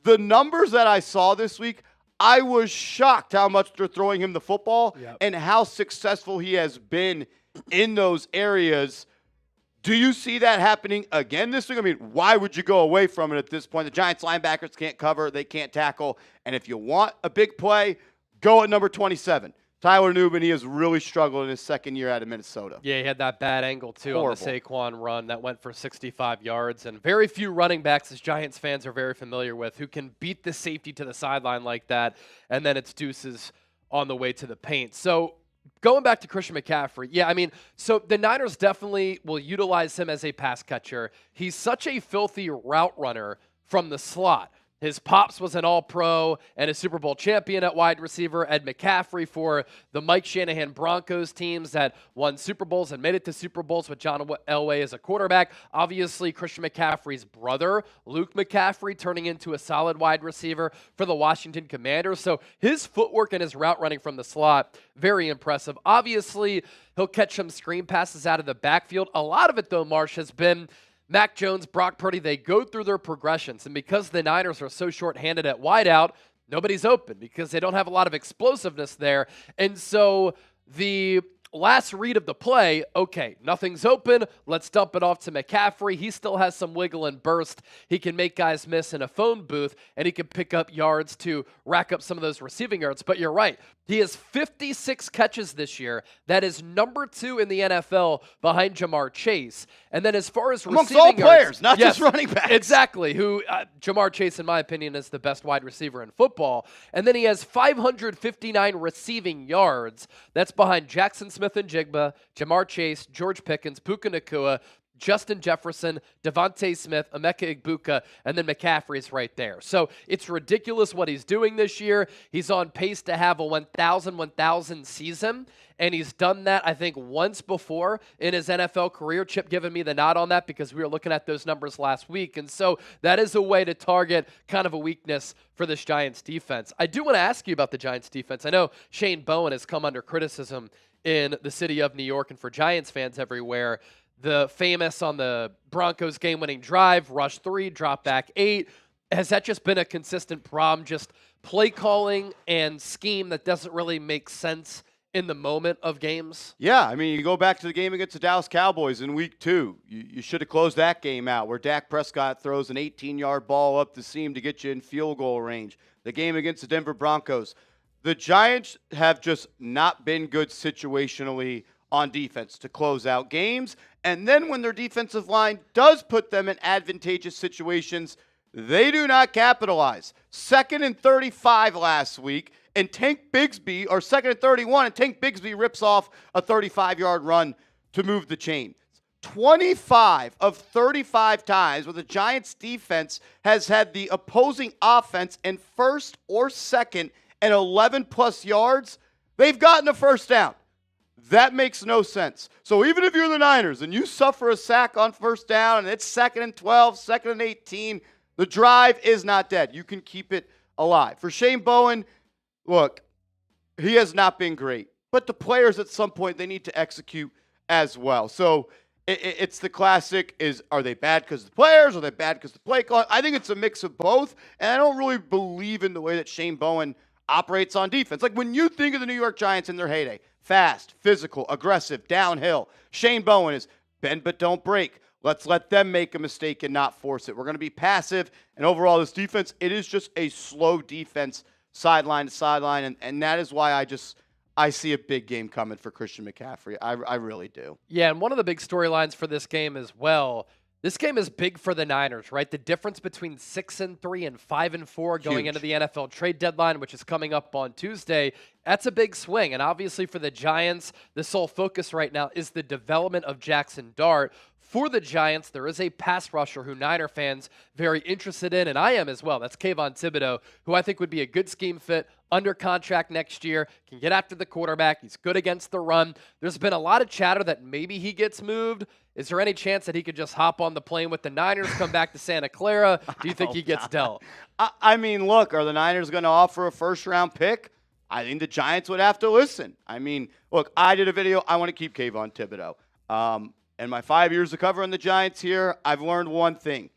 The numbers that I saw this week, I was shocked how much they're throwing him the football and how successful he has been in those areas. Do you see that happening again this week? I mean, why would you go away from it at this point? The Giants linebackers can't cover, they can't tackle, and if you want a big play, go at number 27. Tyler Newman, he has really struggled in his second year out of Minnesota. Yeah, he had that bad angle, too, on the Saquon run that went for 65 yards. And very few running backs, as Giants fans are very familiar with, who can beat the safety to the sideline like that, and then it's deuces on the way to the paint. So going back to Christian McCaffrey, yeah, I mean, so the Niners definitely will utilize him as a pass catcher. He's such a filthy route runner from the slot. His pops was an All-Pro and a Super Bowl champion at wide receiver. Ed McCaffrey for the Mike Shanahan Broncos teams that won Super Bowls and made it to Super Bowls with John Elway as a quarterback. Obviously, Christian McCaffrey's brother, Luke McCaffrey, turning into a solid wide receiver for the Washington Commanders. So his footwork and his route running from the slot, very impressive. Obviously, he'll catch some screen passes out of the backfield. A lot of it, though, Marsh, has been Mac Jones, Brock Purdy, they go through their progressions. And because the Niners are so shorthanded at wideout, nobody's open because they don't have a lot of explosiveness there. And so the last read of the play, okay, nothing's open. Let's dump it off to McCaffrey. He still has some wiggle and burst. He can make guys miss in a phone booth, and he can pick up yards to rack up some of those receiving yards. But you're right. He has 56 catches this year. That is number 2 in the NFL behind Jamar Chase. And then as far as amongst receiving all yards, players, not just running backs. Exactly. Jamar Chase, in my opinion, is the best wide receiver in football. And then he has 559 receiving yards. That's behind Jackson Smith and Jigba, Jamar Chase, George Pickens, Puka Nacua, Justin Jefferson, Devontae Smith, Emeka Egbuka, and then McCaffrey's right there. So it's ridiculous what he's doing this year. He's on pace to have a 1,000 season, and he's done that, I think, once before in his NFL career. Chip giving me the nod on that because we were looking at those numbers last week. And so that is a way to target kind of a weakness for this Giants defense. I do want to ask you about the Giants defense. I know Shane Bowen has come under criticism in the city of New York and for Giants fans everywhere. The famous on the Broncos game-winning drive, rush 3, drop back 8. Has that just been a consistent problem, just play calling and scheme that doesn't really make sense in the moment of games? Yeah, I mean, you go back to the game against the Dallas Cowboys in week 2. You should have closed that game out where Dak Prescott throws an 18-yard ball up the seam to get you in field goal range. The game against the Denver Broncos. The Giants have just not been good situationally on defense to close out games. And then when their defensive line does put them in advantageous situations, they do not capitalize. 2nd and 35 last week, and Tank Bigsby, or 2nd and 31, and Tank Bigsby rips off a 35-yard run to move the chain. 25 of 35 times where the Giants defense has had the opposing offense in first or second and 11-plus yards, they've gotten a first down. That makes no sense. So even if you're the Niners and you suffer a sack on first down and it's 2nd and 12, 2nd and 18, the drive is not dead. You can keep it alive. For Shane Bowen, look, he has not been great. But the players at some point, they need to execute as well. So it's the classic are they bad because of the players? Are they bad because of the play call? I think it's a mix of both. And I don't really believe in the way that Shane Bowen operates on defense. Like when you think of the New York Giants in their heyday, fast, physical, aggressive, downhill. Shane Bowen is bend but don't break. Let's let them make a mistake and not force it. We're going to be passive. And overall, this defense, it is just a slow defense sideline to sideline. And that is why I see a big game coming for Christian McCaffrey. I really do. Yeah, and one of the big storylines for this game as well, this game is big for the Niners, right? The difference between 6-3 and 5-4 going into the NFL trade deadline, which is coming up on Tuesday, that's a big swing. And obviously for the Giants, the sole focus right now is the development of Jackson Dart. For the Giants, there is a pass rusher who Niner fans very interested in, and I am as well. That's Kayvon Thibodeau, who I think would be a good scheme fit, under contract next year, can get after the quarterback. He's good against the run. There's been a lot of chatter that maybe he gets moved. Is there any chance that he could just hop on the plane with the Niners, come back to Santa Clara? Do you think he gets dealt? I mean, look, are the Niners going to offer a first-round pick? I think the Giants would have to listen. I mean, look, I did a video. I want to keep Kayvon Thibodeau. In my 5 years of covering the Giants here, I've learned one thing.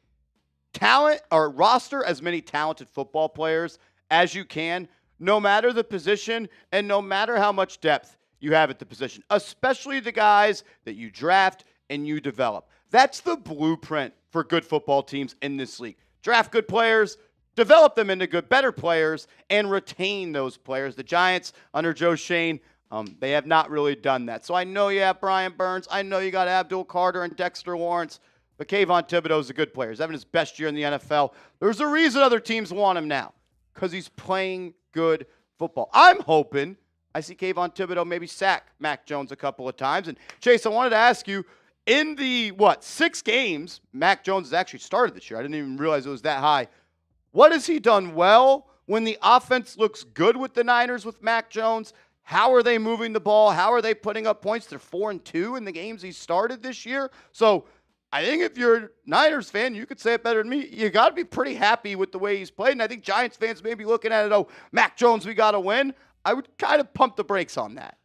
Talent or roster as many talented football players as you can, no matter the position and no matter how much depth you have at the position, especially the guys that you draft and you develop. That's the blueprint for good football teams in this league. Draft good players, develop them into good, better players, and retain those players. The Giants, under Joe Shane, they have not really done that. So I know you have Brian Burns. I know you got Abdul Carter and Dexter Lawrence. But Kayvon Thibodeau is a good player. He's having his best year in the NFL. There's a reason other teams want him now, because he's playing good football. I'm hoping I see Kayvon Thibodeau maybe sack Mac Jones a couple of times. And, Chase, I wanted to ask you, in the, 6 games Mac Jones has actually started this year. I didn't even realize it was that high. What has he done well when the offense looks good with the Niners with Mac Jones? How are they moving the ball? How are they putting up points? They're 4-2 in the games he started this year. So I think if you're a Niners fan, you could say it better than me. You got to be pretty happy with the way he's played. And I think Giants fans may be looking at it, Mac Jones, we got to win. I would kind of pump the brakes on that.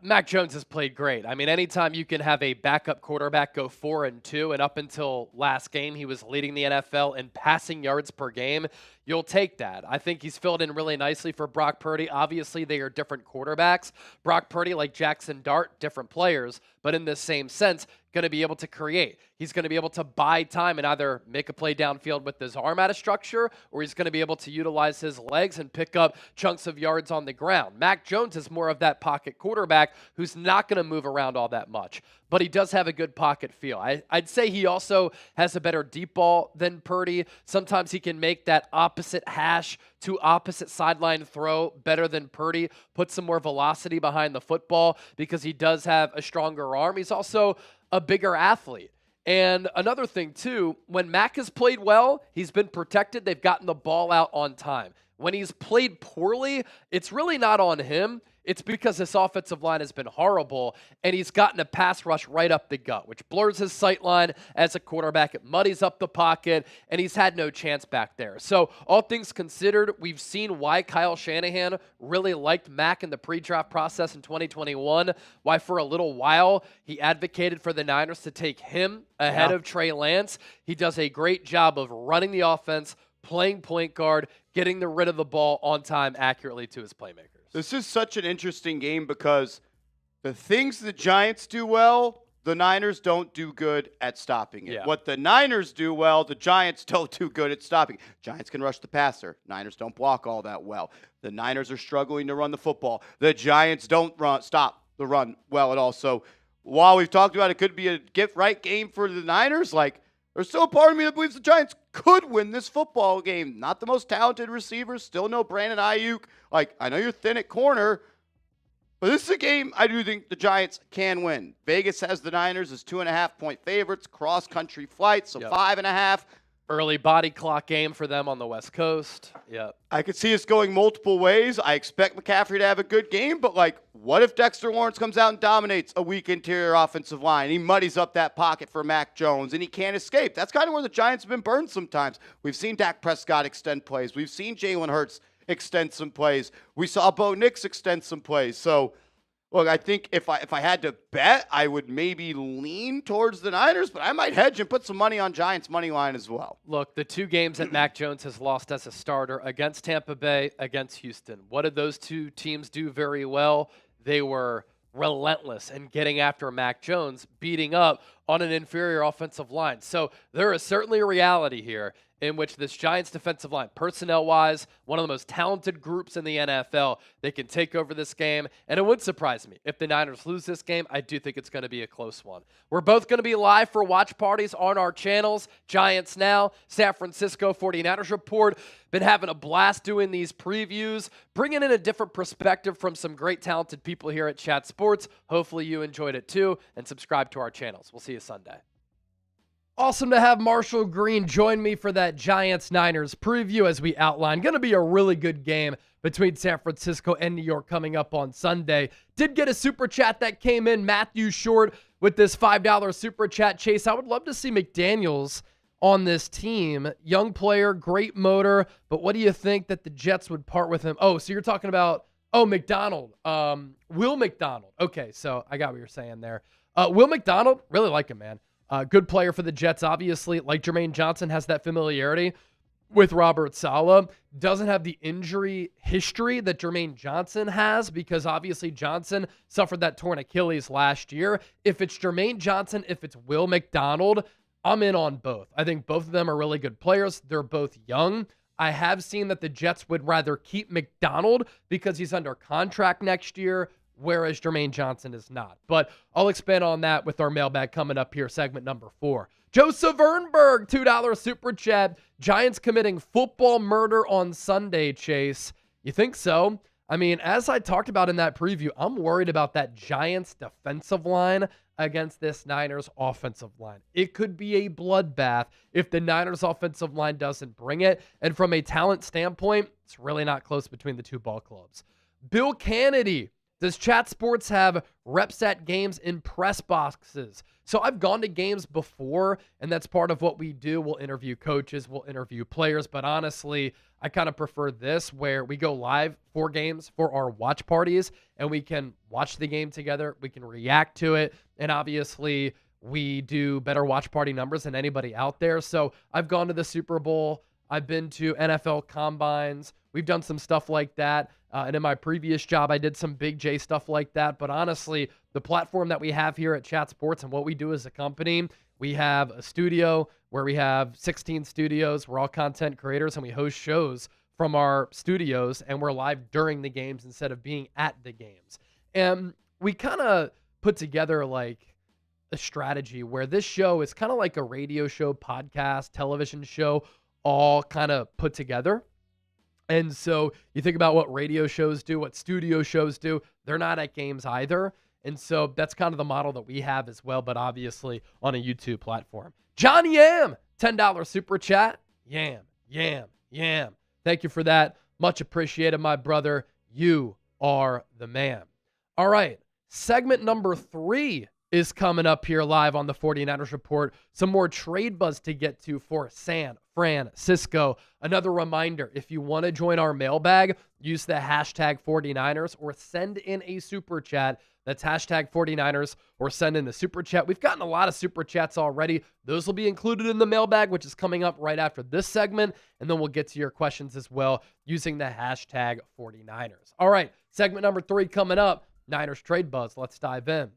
Mac Jones has played great. I mean, anytime you can have a backup quarterback go 4-2, and up until last game, he was leading the NFL in passing yards per game, you'll take that. I think he's filled in really nicely for Brock Purdy. Obviously, they are different quarterbacks. Brock Purdy, like Jackson Dart, different players, but in the same sense, going to be able to create. He's going to be able to buy time and either make a play downfield with his arm out of structure, or he's going to be able to utilize his legs and pick up chunks of yards on the ground. Mac Jones is more of that pocket quarterback who's not going to move around all that much, but he does have a good pocket feel. I'd say he also has a better deep ball than Purdy. Sometimes he can make that opposite hash to opposite sideline throw better than Purdy, put some more velocity behind the football because he does have a stronger arm. He's also a bigger athlete. And another thing, too, when Mac has played well, he's been protected. They've gotten the ball out on time. When he's played poorly, it's really not on him. It's because this offensive line has been horrible, and he's gotten a pass rush right up the gut, which blurs his sight line as a quarterback. It muddies up the pocket, and he's had no chance back there. So all things considered, we've seen why Kyle Shanahan really liked Mac in the pre-draft process in 2021, why for a little while he advocated for the Niners to take him ahead of Trey Lance. He does a great job of running the offense, playing point guard, getting rid of the ball on time accurately to his playmakers. This is such an interesting game because the things the Giants do well, the Niners don't do good at stopping it. Yeah. What the Niners do well, the Giants don't do good at stopping. Giants can rush the passer. Niners don't block all that well. The Niners are struggling to run the football. The Giants don't stop the run well at all. So while we've talked about it could be a get-right game for the Niners, like, there's still a part of me that believes the Giants could win this football game. Not the most talented receivers. Still no Brandon Ayuk. Like, I know you're thin at corner, but this is a game I do think the Giants can win. Vegas has the Niners as 2.5-point favorites. Cross-country flight, so 5.5. Early body clock game for them on the West Coast. Yep. I could see us going multiple ways. I expect McCaffrey to have a good game, but, like, what if Dexter Lawrence comes out and dominates a weak interior offensive line? He muddies up that pocket for Mac Jones, and he can't escape. That's kind of where the Giants have been burned sometimes. We've seen Dak Prescott extend plays. We've seen Jalen Hurts extend some plays. We saw Bo Nix extend some plays. So, look, I think if I had to bet, I would maybe lean towards the Niners, but I might hedge and put some money on Giants' money line as well. Look, the two games that Mac Jones has lost as a starter, against Tampa Bay, against Houston. What did those two teams do very well? They were relentless in getting after Mac Jones, beating up on an inferior offensive line. So there is certainly a reality here in which this Giants defensive line, personnel-wise, one of the most talented groups in the NFL, they can take over this game. And it wouldn't surprise me if the Niners lose this game. I do think it's going to be a close one. We're both going to be live for watch parties on our channels, Giants Now, San Francisco 49ers Report. Been having a blast doing these previews, bringing in a different perspective from some great talented people here at Chat Sports. Hopefully you enjoyed it too, and subscribe to our channels. We'll see you Sunday. Awesome to have Marshall Green join me for that Giants-Niners preview as we outline. Going to be a really good game between San Francisco and New York coming up on Sunday. Did get a super chat that came in, Matthew Short, with this $5 super chat. Chase, I would love to see McDaniels on this team. Young player, great motor, but what do you think that the Jets would part with him? Oh, so you're talking about, McDonald. Will McDonald. Okay, so I got what you're saying there. Will McDonald, really like him, man. Good player for the Jets, obviously. Like Jermaine Johnson, has that familiarity with Robert Saleh. Doesn't have the injury history that Jermaine Johnson has because obviously Johnson suffered that torn Achilles last year. If it's Jermaine Johnson, if it's Will McDonald, I'm in on both. I think both of them are really good players. They're both young. I have seen that the Jets would rather keep McDonald because he's under contract next year, whereas Jermaine Johnson is not. But I'll expand on that with our mailbag coming up here, segment number 4. Joseph Vernberg, $2 super chat. Giants committing football murder on Sunday, Chase. You think so? I mean, as I talked about in that preview, I'm worried about that Giants defensive line against this Niners offensive line. It could be a bloodbath if the Niners offensive line doesn't bring it. And from a talent standpoint, it's really not close between the two ball clubs. Bill Kennedy Does Chat Sports have reps at games in press boxes? So I've gone to games before, and that's part of what we do. We'll interview coaches, we'll interview players, but honestly, I kind of prefer this where we go live for games for our watch parties, and we can watch the game together, we can react to it, and obviously we do better watch party numbers than anybody out there. So I've gone to the Super Bowl, I've been to NFL combines, we've done some stuff like that. And in my previous job, I did some Big J stuff like that. But honestly, the platform that we have here at Chat Sports and what we do as a company, we have a studio where we have 16 studios. We're all content creators, and we host shows from our studios, and we're live during the games instead of being at the games. And we kind of put together like a strategy where this show is kind of like a radio show, podcast, television show, all kind of put together. And so you think about what radio shows do, what studio shows do. They're not at games either. And so that's kind of the model that we have as well, but obviously on a YouTube platform. John Yam, $10 super chat. Yam. Thank you for that. Much appreciated, my brother. You are the man. All right. Segment number 3 is coming up here live on the 49ers Report. Some more trade buzz to get to for San Francisco. Another reminder, if you want to join our mailbag, use the hashtag 49ers or send in a super chat. That's hashtag 49ers or send in the super chat. We've gotten a lot of super chats already. Those will be included in the mailbag, which is coming up right after this segment. And then we'll get to your questions as well using the hashtag 49ers. All right, segment number 3 coming up. Niners trade buzz. Let's dive in.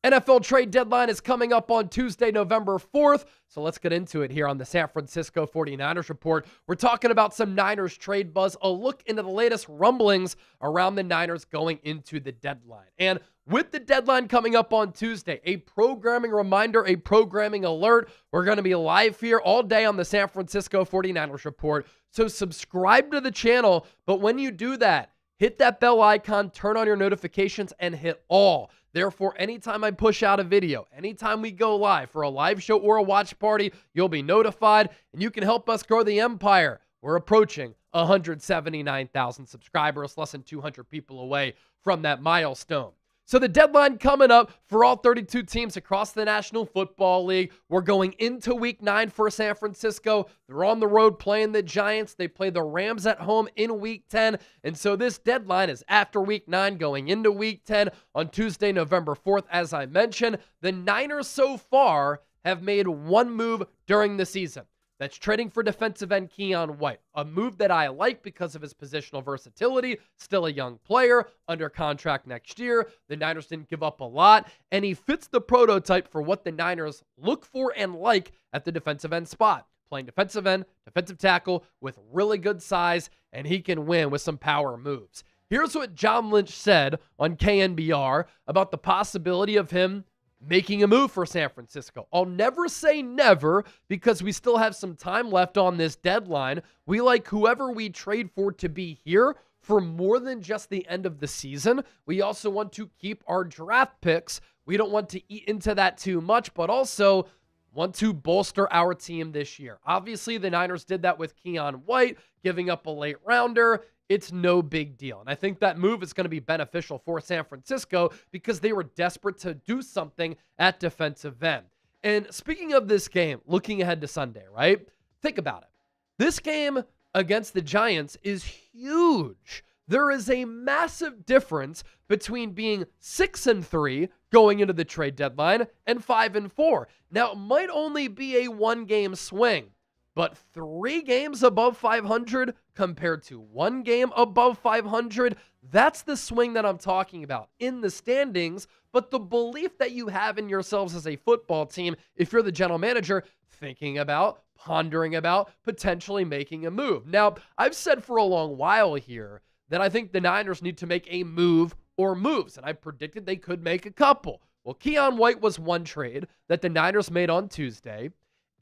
NFL trade deadline is coming up on Tuesday, November 4th. So let's get into it here on the San Francisco 49ers Report. We're talking about some Niners trade buzz, a look into the latest rumblings around the Niners going into the deadline. And with the deadline coming up on Tuesday, a programming reminder, a programming alert. We're going to be live here all day on the San Francisco 49ers Report. So subscribe to the channel. But when you do that, hit that bell icon, turn on your notifications, and hit all. Therefore, anytime I push out a video, anytime we go live for a live show or a watch party, you'll be notified, and you can help us grow the empire. We're approaching 179,000 subscribers, less than 200 people away from that milestone. So the deadline coming up for all 32 teams across the National Football League. We're going into Week 9 for San Francisco. They're on the road playing the Giants. They play the Rams at home in Week 10. And so this deadline is after Week 9 going into Week 10 on Tuesday, November 4th. As I mentioned, the Niners so far have made one move during the season. That's trading for defensive end Keion White, a move that I like because of his positional versatility, still a young player, under contract next year. The Niners didn't give up a lot, and he fits the prototype for what the Niners look for and like at the defensive end spot. Playing defensive end, defensive tackle with really good size, and he can win with some power moves. Here's what John Lynch said on KNBR about the possibility of him making a move for San Francisco. I'll never say never because we still have some time left on this deadline. We like whoever we trade for to be here for more than just the end of the season. We also want to keep our draft picks. We don't want to eat into that too much, but also want to bolster our team this year. Obviously, the Niners did that with Keion White, giving up a late rounder. It's no big deal. And I think that move is going to be beneficial for San Francisco because they were desperate to do something at defensive end. And speaking of this game, looking ahead to Sunday, right? Think about it. This game against the Giants is huge. There is a massive difference between being 6-3 going into the trade deadline and 5-4. Now, it might only be a one-game swing, but 3 games above 500 compared to 1 game above 500, that's the swing that I'm talking about in the standings. But the belief that you have in yourselves as a football team, if you're the general manager, thinking about, pondering about, potentially making a move. Now, I've said for a long while here that I think the Niners need to make a move or moves, and I predicted they could make a couple. Well, Keion White was one trade that the Niners made on Tuesday,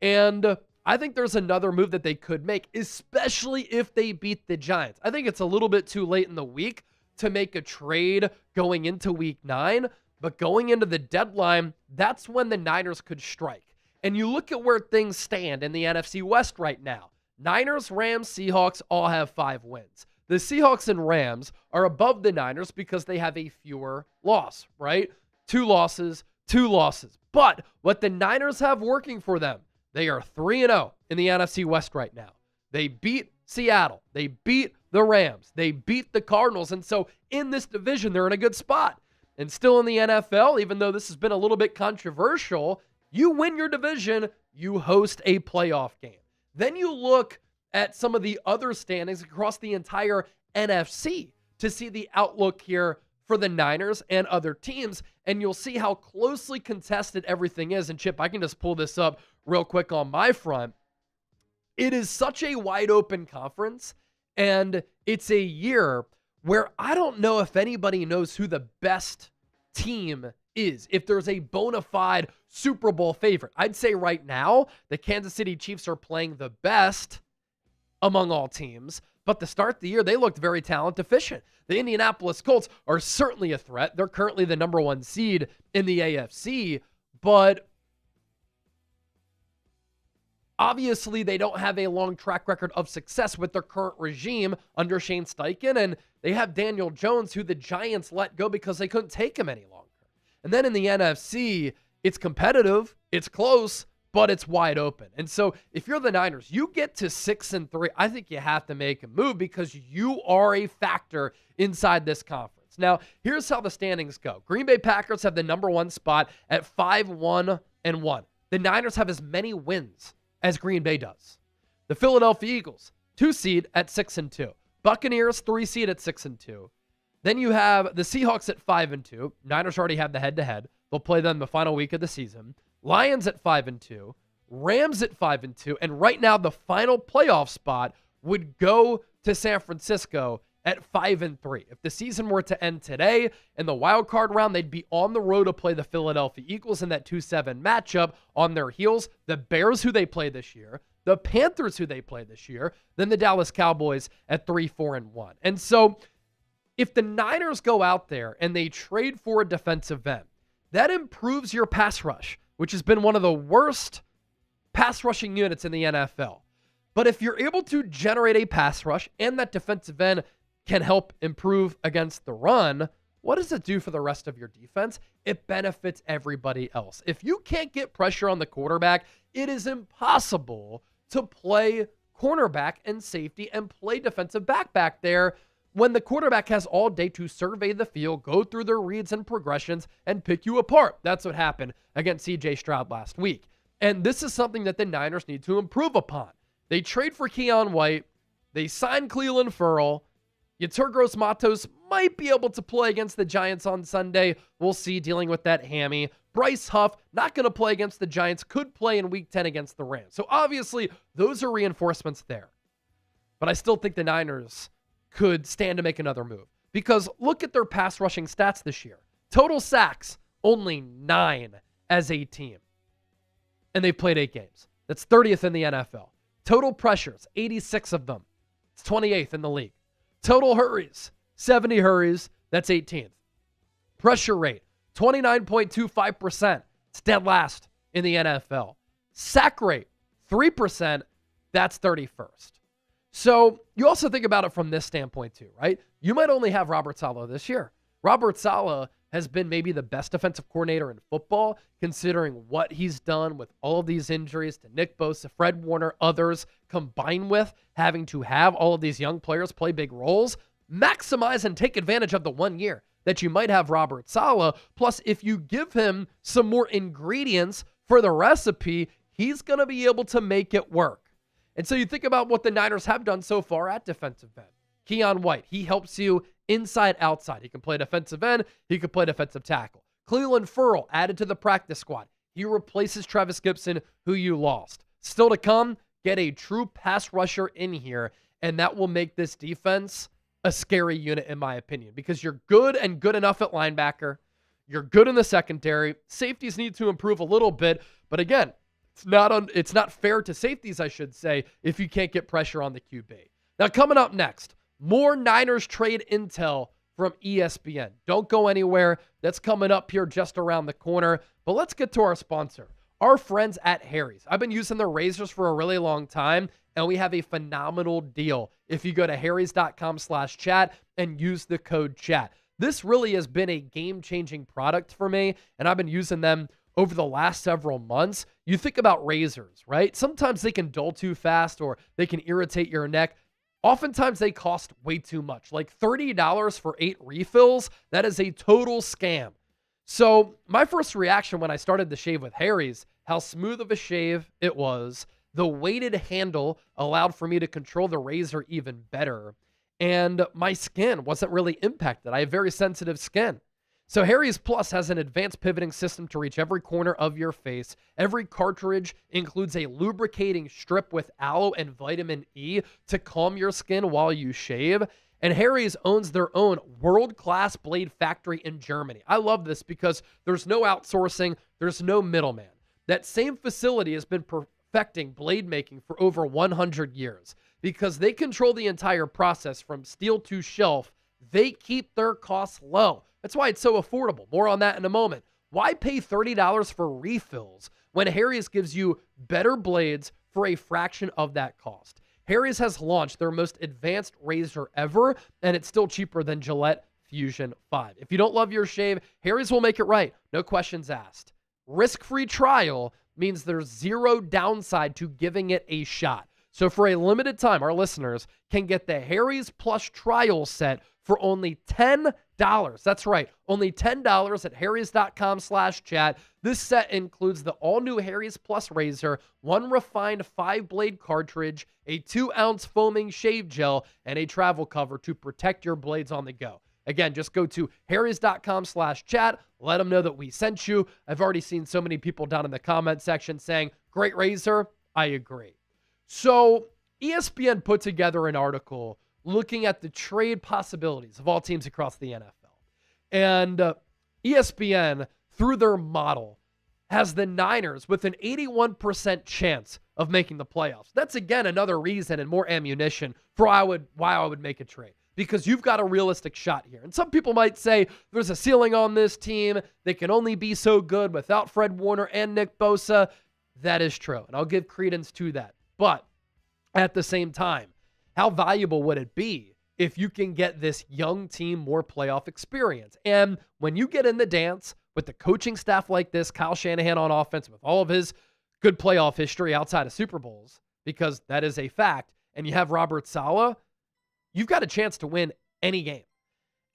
and I think there's another move that they could make, especially if they beat the Giants. I think it's a little bit too late in the week to make a trade going into Week 9, but going into the deadline, that's when the Niners could strike. And you look at where things stand in the NFC West right now. Niners, Rams, Seahawks all have 5 wins. The Seahawks and Rams are above the Niners because they have a fewer loss, right? 2 losses, 2 losses. But what the Niners have working for them, they are 3-0 in the NFC West right now. They beat Seattle. They beat the Rams. They beat the Cardinals. And so in this division, they're in a good spot. And still in the NFL, even though this has been a little bit controversial, you win your division, you host a playoff game. Then you look at some of the other standings across the entire NFC to see the outlook here for the Niners and other teams, and you'll see how closely contested everything is. And Chip, I can just pull this up real quick on my front. It is such a wide open conference, and it's a year where I don't know if anybody knows who the best team is, if there's a bona fide Super Bowl favorite. I'd say right now, the Kansas City Chiefs are playing the best among all teams, but to start the year, they looked very talent deficient. The Indianapolis Colts are certainly a threat. They're currently the number 1 seed in the AFC, but obviously they don't have a long track record of success with their current regime under Shane Steichen, and they have Daniel Jones, who the Giants let go because they couldn't take him any longer. And then in the NFC, it's competitive, it's close, but it's wide open. And so if you're the Niners, you get to 6-3, I think you have to make a move because you are a factor inside this conference. Now, here's how the standings go. Green Bay Packers have the number 1 spot at 5-1-1. The Niners have as many wins as Green Bay does. The Philadelphia Eagles, 2 seed at 6-2. Buccaneers, 3 seed at 6-2. Then you have the Seahawks at 5-2. Niners already have the head-to-head. They'll play them the final week of the season. Lions at 5-2, Rams at 5-2, and right now the final playoff spot would go to San Francisco at 5-3. If the season were to end today in the wild card round, they'd be on the road to play the Philadelphia Eagles in that 2-7 matchup on their heels. The Bears, who they play this year, the Panthers, who they play this year, then the Dallas Cowboys at 3-4-1. And so if the Niners go out there and they trade for a defensive end, that improves your pass rush, which has been one of the worst pass rushing units in the NFL. But if you're able to generate a pass rush and that defensive end can help improve against the run, what does it do for the rest of your defense? It benefits everybody else. If you can't get pressure on the quarterback, it is impossible to play cornerback and safety and play defensive back there when the quarterback has all day to survey the field, go through their reads and progressions, and pick you apart. That's what happened against C.J. Stroud last week. And this is something that the Niners need to improve upon. They trade for Keon White. They sign Cleveland Ferrell. Yetur Gross-Matos might be able to play against the Giants on Sunday. We'll see, dealing with that hammy. Bryce Huff, not going to play against the Giants, could play in Week 10 against the Rams. So obviously, those are reinforcements there. But I still think the Niners could stand to make another move. Because look at their pass rushing stats this year. Total sacks, only 9 as a team. And they've played 8 games. That's 30th in the NFL. Total pressures, 86 of them. It's 28th in the league. Total hurries, 70 hurries. That's 18th. Pressure rate, 29.25%. It's dead last in the NFL. Sack rate, 3%. That's 31st. So you also think about it from this standpoint too, right? You might only have Robert Saleh this year. Robert Saleh has been maybe the best defensive coordinator in football, considering what he's done with all of these injuries to Nick Bosa, Fred Warner, others, combined with having to have all of these young players play big roles. Maximize and take advantage of the 1 year that you might have Robert Saleh. Plus, if you give him some more ingredients for the recipe, he's going to be able to make it work. And so you think about what the Niners have done so far at defensive end. Keon White, he helps you inside, outside. He can play defensive end. He can play defensive tackle. Cleveland Ferrell added to the practice squad. He replaces Travis Gibson, who you lost. Still to come, get a true pass rusher in here, and that will make this defense a scary unit, in my opinion, because you're good and good enough at linebacker. You're good in the secondary. Safeties need to improve a little bit, but again, it's not fair to safeties, I should say, if you can't get pressure on the QB. Now, coming up next, more Niners trade intel from ESPN. Don't go anywhere. That's coming up here just around the corner. But let's get to our sponsor. Our friends at Harry's. I've been using their razors for a really long time, and we have a phenomenal deal if you go to harrys.com/chat and use the code chat. This really has been a game-changing product for me, and I've been using them over the last several months. You think about razors, right? Sometimes they can dull too fast or they can irritate your neck. Oftentimes they cost way too much, like $30 for 8 refills. That is a total scam. So my first reaction when I started to shave with Harry's, how smooth of a shave it was. The weighted handle allowed for me to control the razor even better. And my skin wasn't really impacted. I have very sensitive skin. So Harry's Plus has an advanced pivoting system to reach every corner of your face. Every cartridge includes a lubricating strip with aloe and vitamin E to calm your skin while you shave. And Harry's owns their own world-class blade factory in Germany. I love this because there's no outsourcing, there's no middleman. That same facility has been perfecting blade making for over 100 years. Because they control the entire process from steel to shelf, they keep their costs low. That's why it's so affordable. More on that in a moment. Why pay $30 for refills when Harry's gives you better blades for a fraction of that cost? Harry's has launched their most advanced razor ever, and it's still cheaper than Gillette Fusion 5. If you don't love your shave, Harry's will make it right. No questions asked. Risk-free trial means there's zero downside to giving it a shot. So for a limited time, our listeners can get the Harry's Plus trial set for only $10. That's right, only $10 at harrys.com/chat. This set includes the all-new Harry's Plus razor, 1 refined 5-blade cartridge, a 2-ounce foaming shave gel, and a travel cover to protect your blades on the go. Again, just go to harrys.com/chat. Let them know that we sent you. I've already seen so many people down in the comment section saying, great razor. I agree. So ESPN put together an article looking at the trade possibilities of all teams across the NFL. And ESPN, through their model, has the Niners with an 81% chance of making the playoffs. That's, again, another reason and more ammunition for why I would make a trade. Because you've got a realistic shot here. And some people might say there's a ceiling on this team. They can only be so good without Fred Warner and Nick Bosa. That is true, and I'll give credence to that. But at the same time, how valuable would it be if you can get this young team more playoff experience? And when you get in the dance with the coaching staff like this, Kyle Shanahan on offense with all of his good playoff history outside of Super Bowls, because that is a fact, and you have Robert Saleh, you've got a chance to win any game.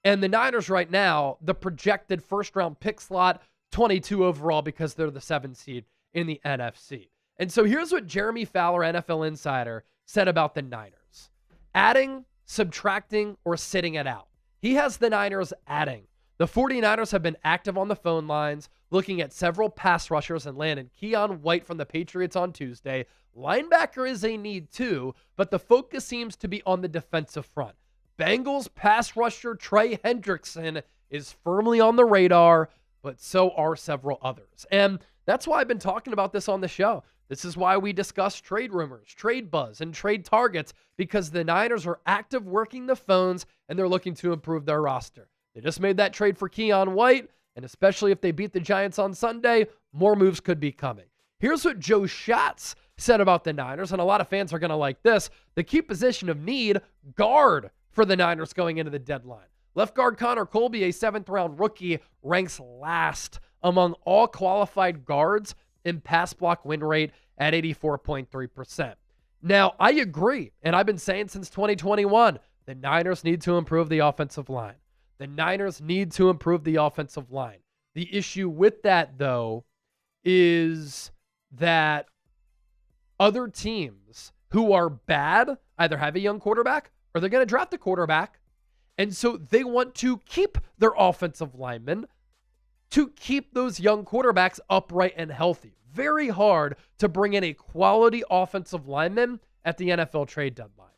And the Niners right now, the projected first-round pick slot, 22 overall because they're the 7th seed in the NFC. And so here's what Jeremy Fowler, NFL insider, said about the Niners. Adding, subtracting, or sitting it out. He has the Niners adding. The 49ers have been active on the phone lines, looking at several pass rushers and landed Keon White from the Patriots on Tuesday. Linebacker is a need too, but the focus seems to be on the defensive front. Bengals pass rusher Trey Hendrickson is firmly on the radar, but so are several others. And that's why I've been talking about this on the show. This is why we discuss trade rumors, trade buzz, and trade targets, because the Niners are active working the phones and they're looking to improve their roster. They just made that trade for Keon White, and especially if they beat the Giants on Sunday, more moves could be coming. Here's what Joe Schatz said about the Niners, and a lot of fans are going to like this. The key position of need, guard for the Niners going into the deadline. Left guard Connor Colby, a 7th-round rookie, ranks last among all qualified guards in pass block win rate at 84.3%. Now, I agree, and I've been saying since 2021, the Niners need to improve the offensive line. The Niners need to improve the offensive line. The issue with that, though, is that other teams who are bad either have a young quarterback or they're going to draft a quarterback. And so they want to keep their offensive linemen to keep those young quarterbacks upright and healthy. Very hard to bring in a quality offensive lineman at the NFL trade deadline.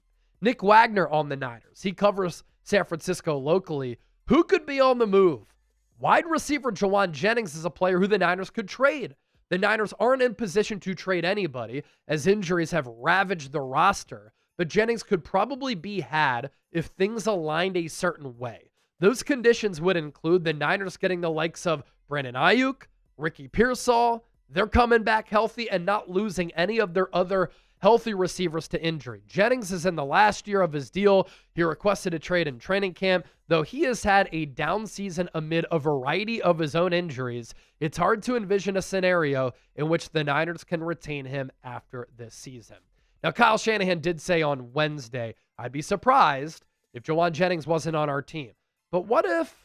Nick Wagner on the Niners. He covers San Francisco locally. Who could be on the move? Wide receiver Jawan Jennings is a player who the Niners could trade. The Niners aren't in position to trade anybody, as injuries have ravaged the roster, but Jennings could probably be had if things aligned a certain way. Those conditions would include the Niners getting the likes of Brandon Ayuk, Ricky Pearsall, They're coming back healthy and not losing any of their other healthy receivers to injury. Jennings is in the last year of his deal. He requested a trade in training camp. Though he has had a down season amid a variety of his own injuries, it's hard to envision a scenario in which the Niners can retain him after this season. Now, Kyle Shanahan did say on Wednesday, I'd be surprised if Jauan Jennings wasn't on our team. But what if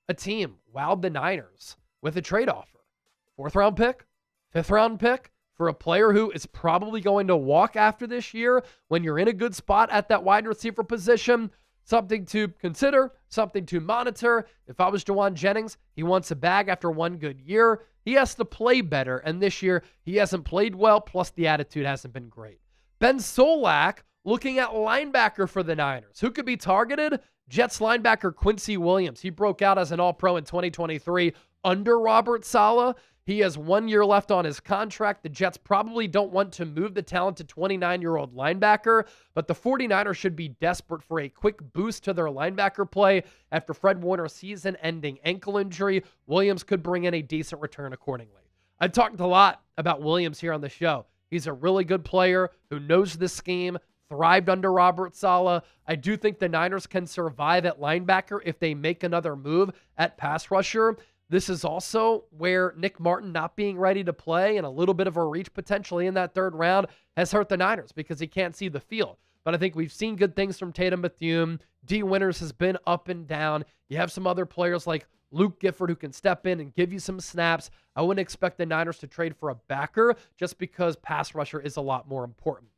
a team wowed the Niners with a trade offer? 4th-round pick? 5th-round pick? For a player who is probably going to walk after this year when you're in a good spot at that wide receiver position? Something to consider, something to monitor. If I was Jauan Jennings, he wants a bag after one good year. He has to play better, and this year he hasn't played well, plus the attitude hasn't been great. Ben Solak looking at linebacker for the Niners. Who could be targeted? Jets linebacker Quincy Williams. He broke out as an All-Pro in 2023 under Robert Saleh. He has 1 year left on his contract. The Jets probably don't want to move the talented 29-year-old linebacker, but the 49ers should be desperate for a quick boost to their linebacker play after Fred Warner's season-ending ankle injury. Williams could bring in a decent return accordingly. I've talked a lot about Williams here on the show. He's a really good player who knows the scheme, thrived under Robert Saleh. I do think the Niners can survive at linebacker if they make another move at pass rusher. This is also where Nick Martin not being ready to play and a little bit of a reach potentially in that 3rd round has hurt the Niners because he can't see the field. But I think we've seen good things from Tatum Bethune. D. Winters has been up and down. You have some other players like Luke Gifford who can step in and give you some snaps. I wouldn't expect the Niners to trade for a backer just because pass rusher is a lot more important.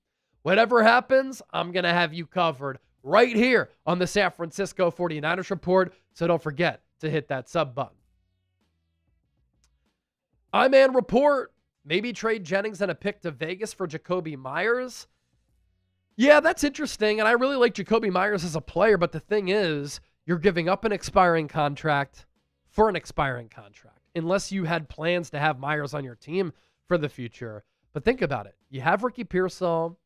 Whatever happens, I'm going to have you covered right here on the San Francisco 49ers Report. So don't forget to hit that sub button. I-Man Report, maybe trade Jennings and a pick to Vegas for Jacoby Myers. Yeah, that's interesting, and I really like Jacoby Myers as a player, but the thing is, you're giving up an expiring contract for an expiring contract, unless you had plans to have Myers on your team for the future. But think about it. You have Ricky Pearsall.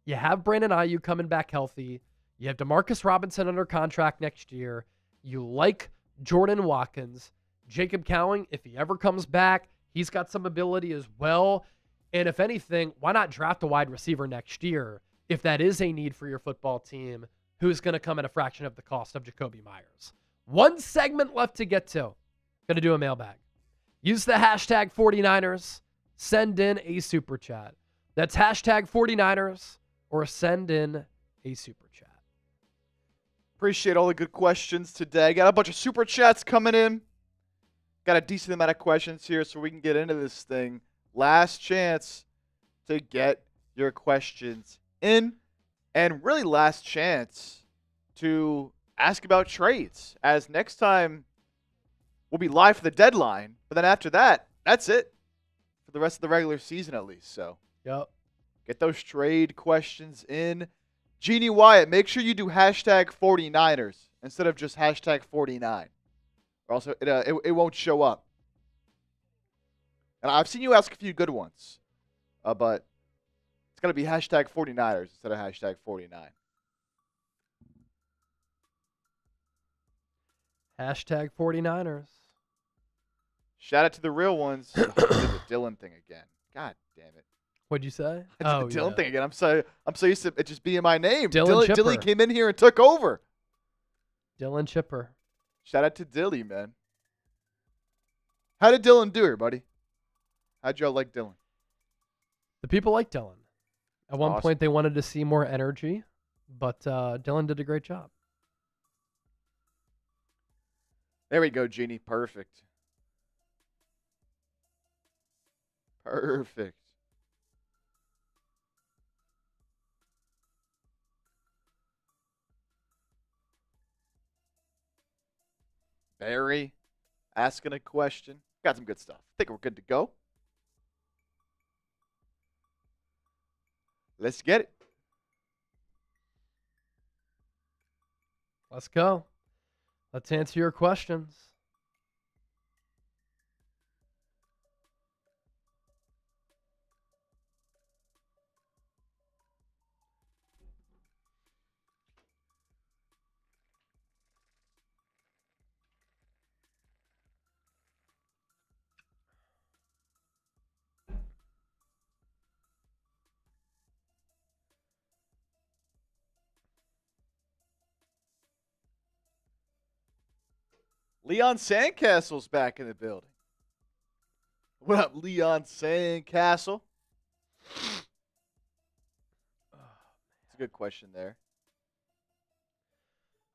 You have Brandon Ayuk coming back healthy. You have Demarcus Robinson under contract next year. You like Jordan Watkins. Jacob Cowing, if he ever comes back, he's got some ability as well. And if anything, why not draft a wide receiver next year if that is a need for your football team who's going to come at a fraction of the cost of Jacoby Myers? One segment left to get to. Going to do a mailbag. Use the hashtag 49ers. Send in a super chat. That's hashtag 49ers or send in a super chat. Appreciate all the good questions today. Got a bunch of super chats coming in. Got a decent amount of questions here so we can get into this thing. Last chance to get your questions in. And really last chance to ask about trades. As next time we'll be live for the deadline. But then after that, that's it. For the rest of the regular season at least. So Yep. get those trade questions in. Jeannie Wyatt, make sure you do hashtag 49ers instead of just hashtag 49. Or else it won't show up. And I've seen you ask a few good ones. But it's going to be hashtag 49ers instead of hashtag 49. Hashtag 49ers. Shout out to the real ones. I did the Dylan thing again. God damn it. What'd you say? I did the Dylan thing again. I'm so used to it just being my name. Dylan Chipper. Dilly came in here and took over. Dylan Chipper. Shout out to Dilly, man. How did Dylan do here, buddy? How'd y'all like Dylan? The people like Dylan. At one Awesome. point, they wanted to see more energy, but Dylan did a great job. There we go, Jeannie. Perfect. Perfect. Barry asking a question. Got some good stuff. I think we're good to go. Let's get it. Let's go. Let's answer your questions. Leon Sandcastle's back in the building. What up, Leon Sandcastle? It's a good question there.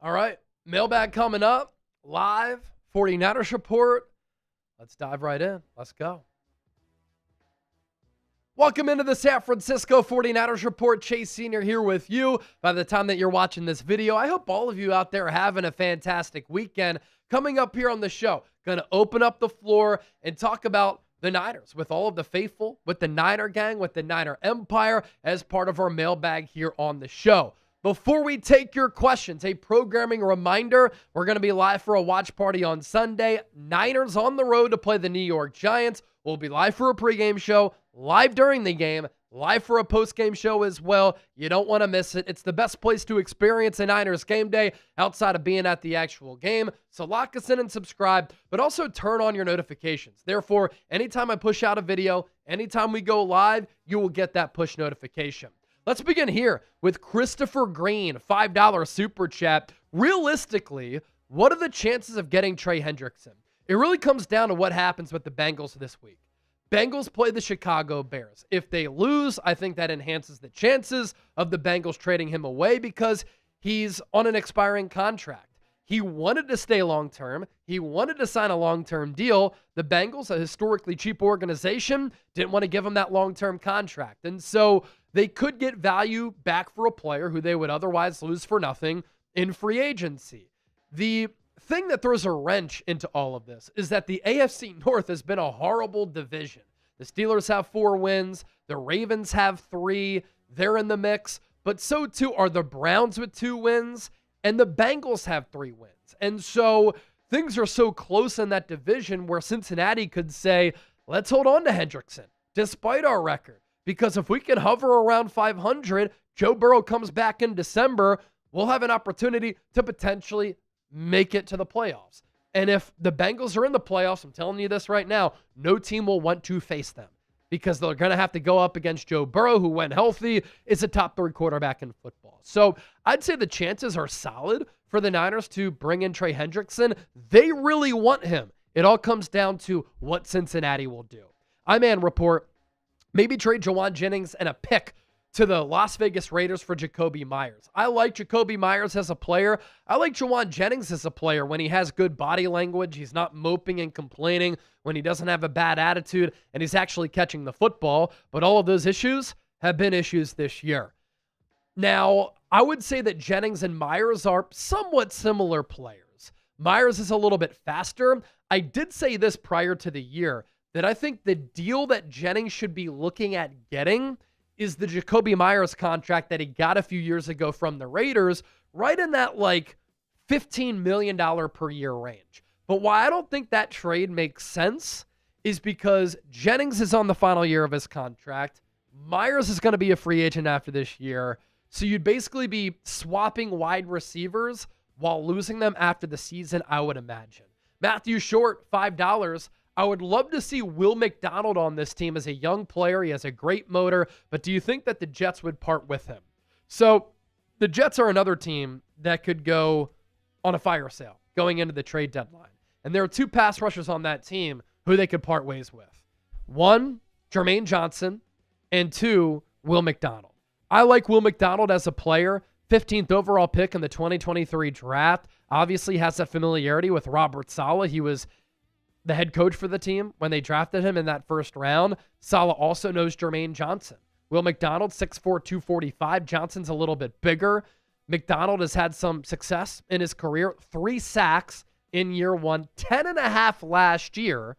All right. Mailbag coming up. Live. 49ers report. Let's dive right in. Let's go. Welcome into the San Francisco 49ers report. Chase Sr. here with you. By the time that you're watching this video, I hope all of you out there are having a fantastic weekend. Coming up here on the show, going to open up the floor and talk about the Niners with all of the faithful, with the Niner gang, with the Niner Empire as part of our mailbag here on the show. Before we take your questions, a programming reminder, we're going to be live for a watch party on Sunday. Niners on the road to play the New York Giants. We'll be live for a pregame show, live during the game, live for a postgame show as well. You don't want to miss it. It's the best place to experience a Niners game day outside of being at the actual game. So lock us in and subscribe, but also turn on your notifications. Therefore, anytime I push out a video, anytime we go live, you will get that push notification. Let's begin here with Christopher Green, $5 super chat. Realistically, what are the chances of getting Trey Hendrickson? It really comes down to what happens with the Bengals this week. Bengals play the Chicago Bears. If they lose, I think that enhances the chances of the Bengals trading him away because he's on an expiring contract. He wanted to stay long-term. He wanted to sign a long-term deal. The Bengals, a historically cheap organization, didn't want to give him that long-term contract. And so they could get value back for a player who they would otherwise lose for nothing in free agency. The thing that throws a wrench into all of this is that the AFC North has been a horrible division. The Steelers have 4 wins. The Ravens have 3. They're in the mix. But so too are the Browns with 2 wins. And the Bengals have 3 wins. And so things are so close in that division where Cincinnati could say, let's hold on to Hendrickson despite our record. Because if we can hover around 500, Joe Burrow comes back in December, we'll have an opportunity to potentially make it to the playoffs. And if the Bengals are in the playoffs, I'm telling you this right now, no team will want to face them because they're going to have to go up against Joe Burrow, who, when healthy, is a top 3 quarterback in football. So I'd say the chances are solid for the Niners to bring in Trey Hendrickson. They really want him. It all comes down to what Cincinnati will do. I-Man report, maybe trade Jawan Jennings and a pick to the Las Vegas Raiders for Jacoby Myers. I like Jacoby Myers as a player. I like Jawan Jennings as a player when he has good body language. He's not moping and complaining, when he doesn't have a bad attitude, and he's actually catching the football. But all of those issues have been issues this year. Now, I would say that Jennings and Myers are somewhat similar players. Myers is a little bit faster. I did say this prior to the year, that I think the deal that Jennings should be looking at getting is the Jacoby Myers contract that he got a few years ago from the Raiders, right in that like $15 million per year range. But why I don't think that trade makes sense is because Jennings is on the final year of his contract. Myers is going to be a free agent after this year. So you'd basically be swapping wide receivers while losing them after the season, I would imagine. Matthew Short, $5. I would love to see Will McDonald on this team as a young player. He has a great motor, but do you think that the Jets would part with him? So the Jets are another team that could go on a fire sale going into the trade deadline. And there are 2 pass rushers on that team who they could part ways with. 1, Jermaine Johnson, and 2, Will McDonald. I like Will McDonald as a player. 15th overall pick in the 2023 draft. Obviously has that familiarity with Robert Saleh. He was the head coach for the team when they drafted him in that first round. Saleh also knows Jermaine Johnson. Will McDonald, 6'4", 245. Johnson's a little bit bigger. McDonald has had some success in his career. 3 sacks in year 1, 10.5 last year.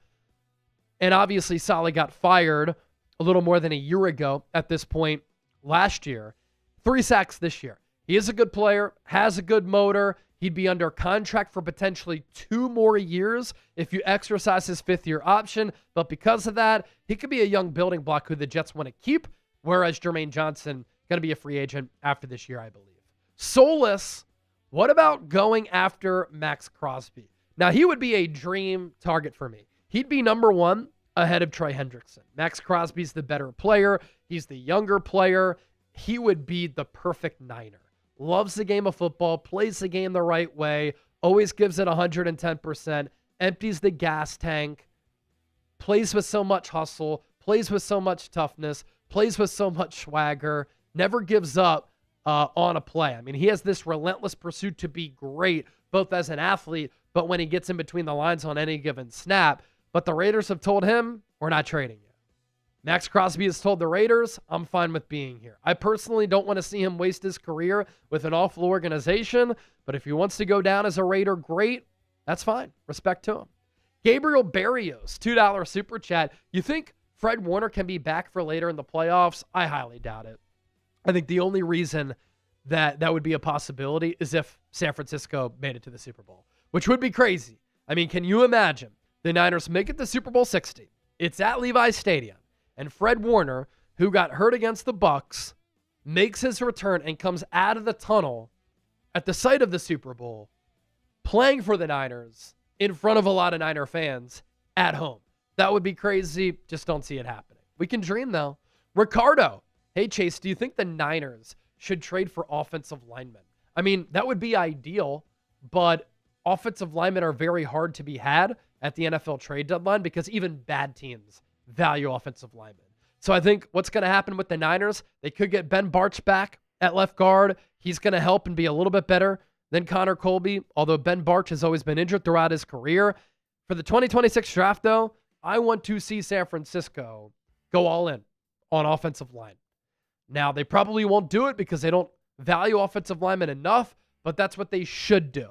And obviously Saleh got fired a little more than a year ago at this point last year. 3 sacks this year. He is a good player, has a good motor. He'd be under contract for potentially 2 more years if you exercise his 5th-year option. But because of that, he could be a young building block who the Jets want to keep, whereas Jermaine Johnson going to be a free agent after this year, I believe. Soulless, what about going after Max Crosby? Now, he would be a dream target for me. He'd be number 1 ahead of Trey Hendrickson. Max Crosby's the better player. He's the younger player. He would be the perfect Niner. Loves the game of football, plays the game the right way, always gives it 110%, empties the gas tank, plays with so much hustle, plays with so much toughness, plays with so much swagger, never gives up on a play. I mean, he has this relentless pursuit to be great, both as an athlete, but when he gets in between the lines on any given snap. But the Raiders have told him, we're not trading you. Max Crosby has told the Raiders, I'm fine with being here. I personally don't want to see him waste his career with an awful organization, but if he wants to go down as a Raider, great. That's fine. Respect to him. Gabriel Barrios, $2 super chat. You think Fred Warner can be back for later in the playoffs? I highly doubt it. I think the only reason that would be a possibility is if San Francisco made it to the Super Bowl, which would be crazy. I mean, can you imagine the Niners make it to Super Bowl 60? It's at Levi's Stadium, and Fred Warner, who got hurt against the Bucs, makes his return and comes out of the tunnel at the site of the Super Bowl, playing for the Niners in front of a lot of Niner fans at home. That would be crazy. Just don't see it happening. We can dream, though. Ricardo, hey, Chase, do you think the Niners should trade for offensive linemen? I mean, that would be ideal, but offensive linemen are very hard to be had at the NFL trade deadline because even bad teams value offensive linemen. So I think what's going to happen with the Niners, they could get Ben Bartch back at left guard. He's going to help and be a little bit better than Connor Colby, although Ben Bartch has always been injured throughout his career. For the 2026 draft, though, I want to see San Francisco go all in on offensive line. Now, they probably won't do it because they don't value offensive linemen enough, but that's what they should do.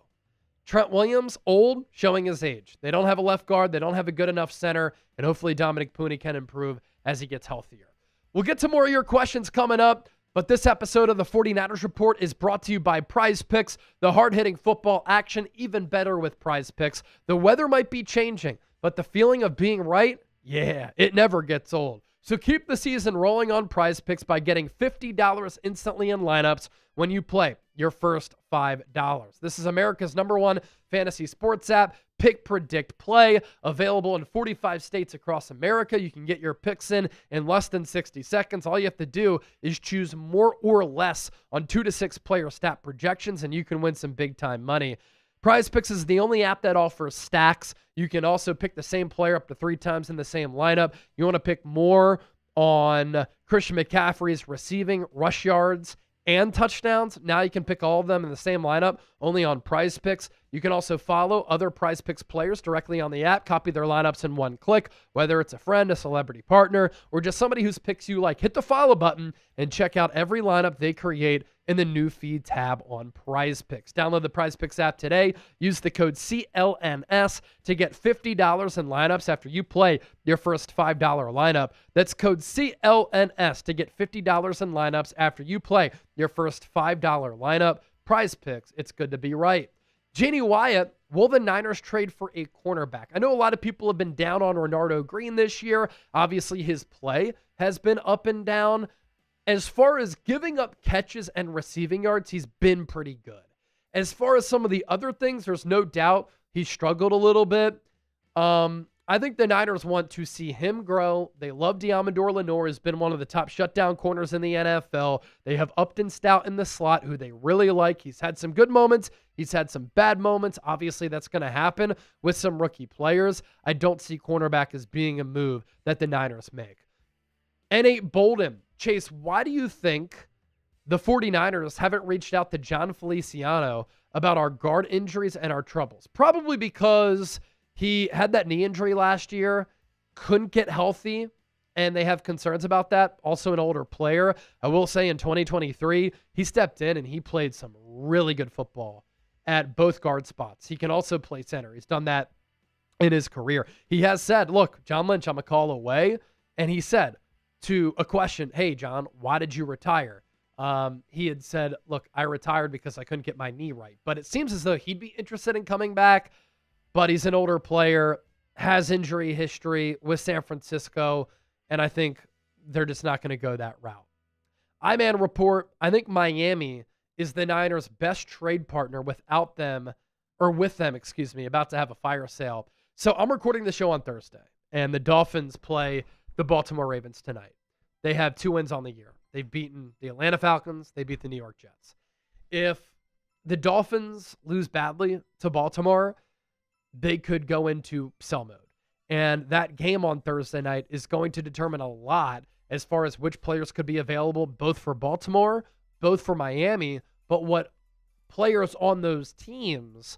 Trent Williams, old, showing his age. They don't have a left guard. They don't have a good enough center, and hopefully Dominic Pooney can improve as he gets healthier. We'll get to more of your questions coming up, but this episode of the 49ers Report is brought to you by Prize Picks, the hard-hitting football action, even better with Prize Picks. The weather might be changing, but the feeling of being right, yeah, it never gets old. So keep the season rolling on Prize Picks by getting $50 instantly in lineups when you play your first $5. This is America's #1 fantasy sports app. Pick, predict, play. Available in 45 states across America. You can get your picks in less than 60 seconds. All you have to do is choose more or less on 2 to 6 player stat projections, and you can win some big-time money. Prize Picks is the only app that offers stacks. You can also pick the same player up to 3 times in the same lineup. You want to pick more on Christian McCaffrey's receiving, rush yards, and touchdowns. Now you can pick all of them in the same lineup, only on Prize Picks. You can also follow other Prize Picks players directly on the app, copy their lineups in one click, whether it's a friend, a celebrity partner, or just somebody whose picks you like. Hit the follow button and check out every lineup they create in the new feed tab on Prize Picks. Download the Prize Picks app today. Use the code CLNS to get $50 in lineups after you play your first $5 lineup. That's code CLNS to get $50 in lineups after you play your first $5 lineup. Prize Picks, it's good to be right. Jeannie Wyatt, will the Niners trade for a cornerback? I know a lot of people have been down on Renardo Green this year. Obviously, his play has been up and down. As far as giving up catches and receiving yards, he's been pretty good. As far as some of the other things, there's no doubt he struggled a little bit. I think the Niners want to see him grow. They love Deommodore Lenoir, has been one of the top shutdown corners in the NFL. They have Upton Stout in the slot, who they really like. He's had some good moments. He's had some bad moments. Obviously, that's going to happen with some rookie players. I don't see cornerback as being a move that the Niners make. N8 Bolden, Chase, why do you think the 49ers haven't reached out to John Feliciano about our guard injuries and our troubles? Probably because he had that knee injury last year, couldn't get healthy, and they have concerns about that. Also an older player. I will say in 2023, he stepped in and he played some really good football at both guard spots. He can also play center. He's done that in his career. He has said, look, John Lynch, I'm a call away. And he said to a question, hey, John, why did you retire? He had said, look, I retired because I couldn't get my knee right. But it seems as though he'd be interested in coming back. But he's an older player, has injury history with San Francisco, and I think they're just not going to go that route. I-Man Report, I think Miami is the Niners' best trade partner with them, about to have a fire sale. So I'm recording the show on Thursday, and the Dolphins play the Baltimore Ravens tonight. They have 2 wins on the year. They've beaten the Atlanta Falcons. They beat the New York Jets. If the Dolphins lose badly to Baltimore, they could go into sell mode. And that game on Thursday night is going to determine a lot as far as which players could be available, both for Baltimore, both for Miami, but what players on those teams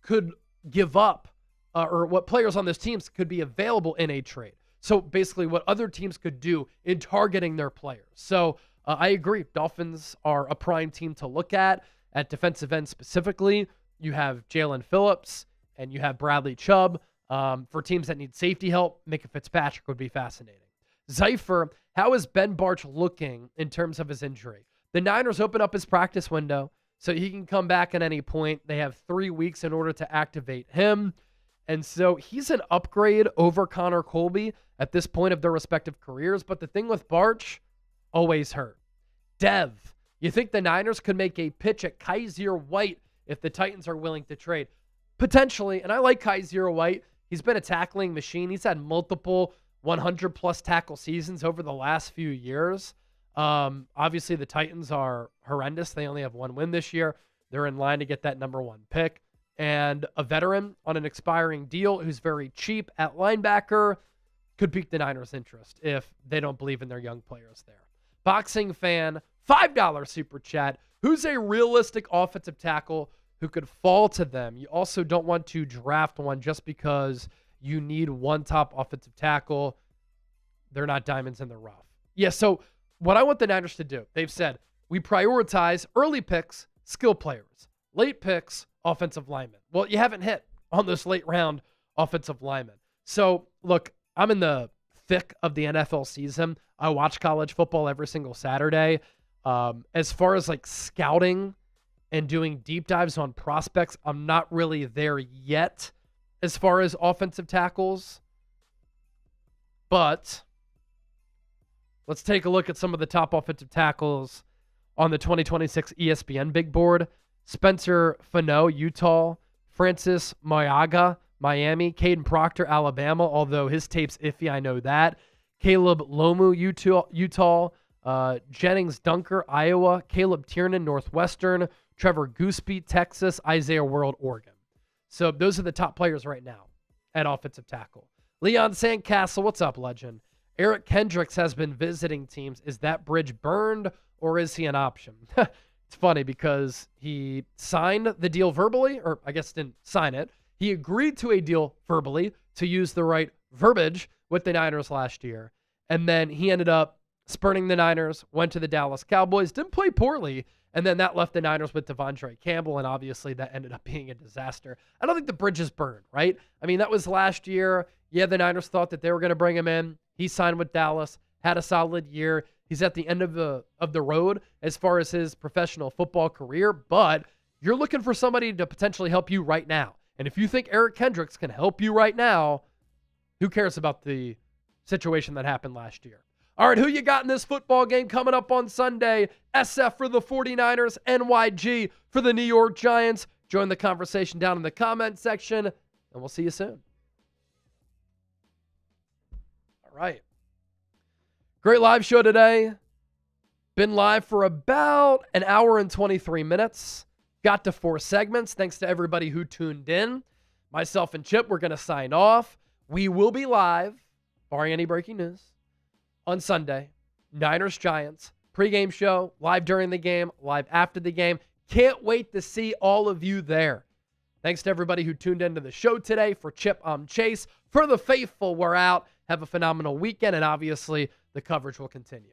could give up, or what players on those teams could be available in a trade. So basically what other teams could do in targeting their players. So I agree. Dolphins are a prime team to look at defensive end specifically. You have Jalen Phillips and you have Bradley Chubb. For teams that need safety help, Micah Fitzpatrick would be fascinating. Zypher, how is Ben Barch looking in terms of his injury? The Niners open up his practice window so he can come back at any point. They have 3 weeks in order to activate him. And so he's an upgrade over Connor Colby at this point of their respective careers. But the thing with Barch, always hurt. Dev, you think the Niners could make a pitch at Kaiser White if the Titans are willing to trade? Potentially, and I like Kaiser White. He's been a tackling machine. He's had multiple 100-plus tackle seasons over the last few years. Obviously, the Titans are horrendous. They only have 1 win this year. They're in line to get that number 1 pick. And a veteran on an expiring deal who's very cheap at linebacker could pique the Niners' interest if they don't believe in their young players there. Boxing fan, $5 super chat. Who's a realistic offensive tackle who could fall to them? You also don't want to draft one just because you need one top offensive tackle. They're not diamonds in the rough. Yeah, so what I want the Niners to do, they've said, we prioritize early picks, skill players, late picks, offensive linemen. Well, you haven't hit on those late round offensive linemen. So, look, I'm in the thick of the NFL season. I watch college football every single Saturday. As far as like scouting and doing deep dives on prospects, I'm not really there yet as far as offensive tackles. But let's take a look at some of the top offensive tackles on the 2026 ESPN big board. Spencer Fano, Utah. Francis Mayaga, Miami. Caden Proctor, Alabama, although his tape's iffy, I know that. Caleb Lomu, Utah. Jennings Dunker, Iowa. Caleb Tiernan, Northwestern. Trevor Gooseby, Texas. Isaiah World, Oregon. So those are the top players right now at offensive tackle. Leon Sandcastle, what's up, legend? Eric Kendricks has been visiting teams. Is that bridge burned or is he an option? It's funny because he signed the deal verbally, or I guess didn't sign it. He agreed to a deal verbally to use the right verbiage with the Niners last year. And then he ended up spurning the Niners, went to the Dallas Cowboys, didn't play poorly, and then that left the Niners with Devondre Campbell, and obviously that ended up being a disaster. I don't think the bridge is burned, right? I mean, that was last year. Yeah, the Niners thought that they were going to bring him in. He signed with Dallas, had a solid year. He's at the end of the road as far as his professional football career, but you're looking for somebody to potentially help you right now. And if you think Eric Kendricks can help you right now, who cares about the situation that happened last year? All right, who you got in this football game coming up on Sunday? SF for the 49ers, NYG for the New York Giants. Join the conversation down in the comment section, and we'll see you soon. All right. Great live show today. Been live for about an hour and 23 minutes. Got to 4 segments. Thanks to everybody who tuned in. Myself and Chip, we're going to sign off. We will be live, barring any breaking news, on Sunday. Niners-Giants. Pre-game show, live during the game, live after the game. Can't wait to see all of you there. Thanks to everybody who tuned into the show today. For Chip, I'm Chase. For the faithful, we're out. Have a phenomenal weekend, and obviously the coverage will continue.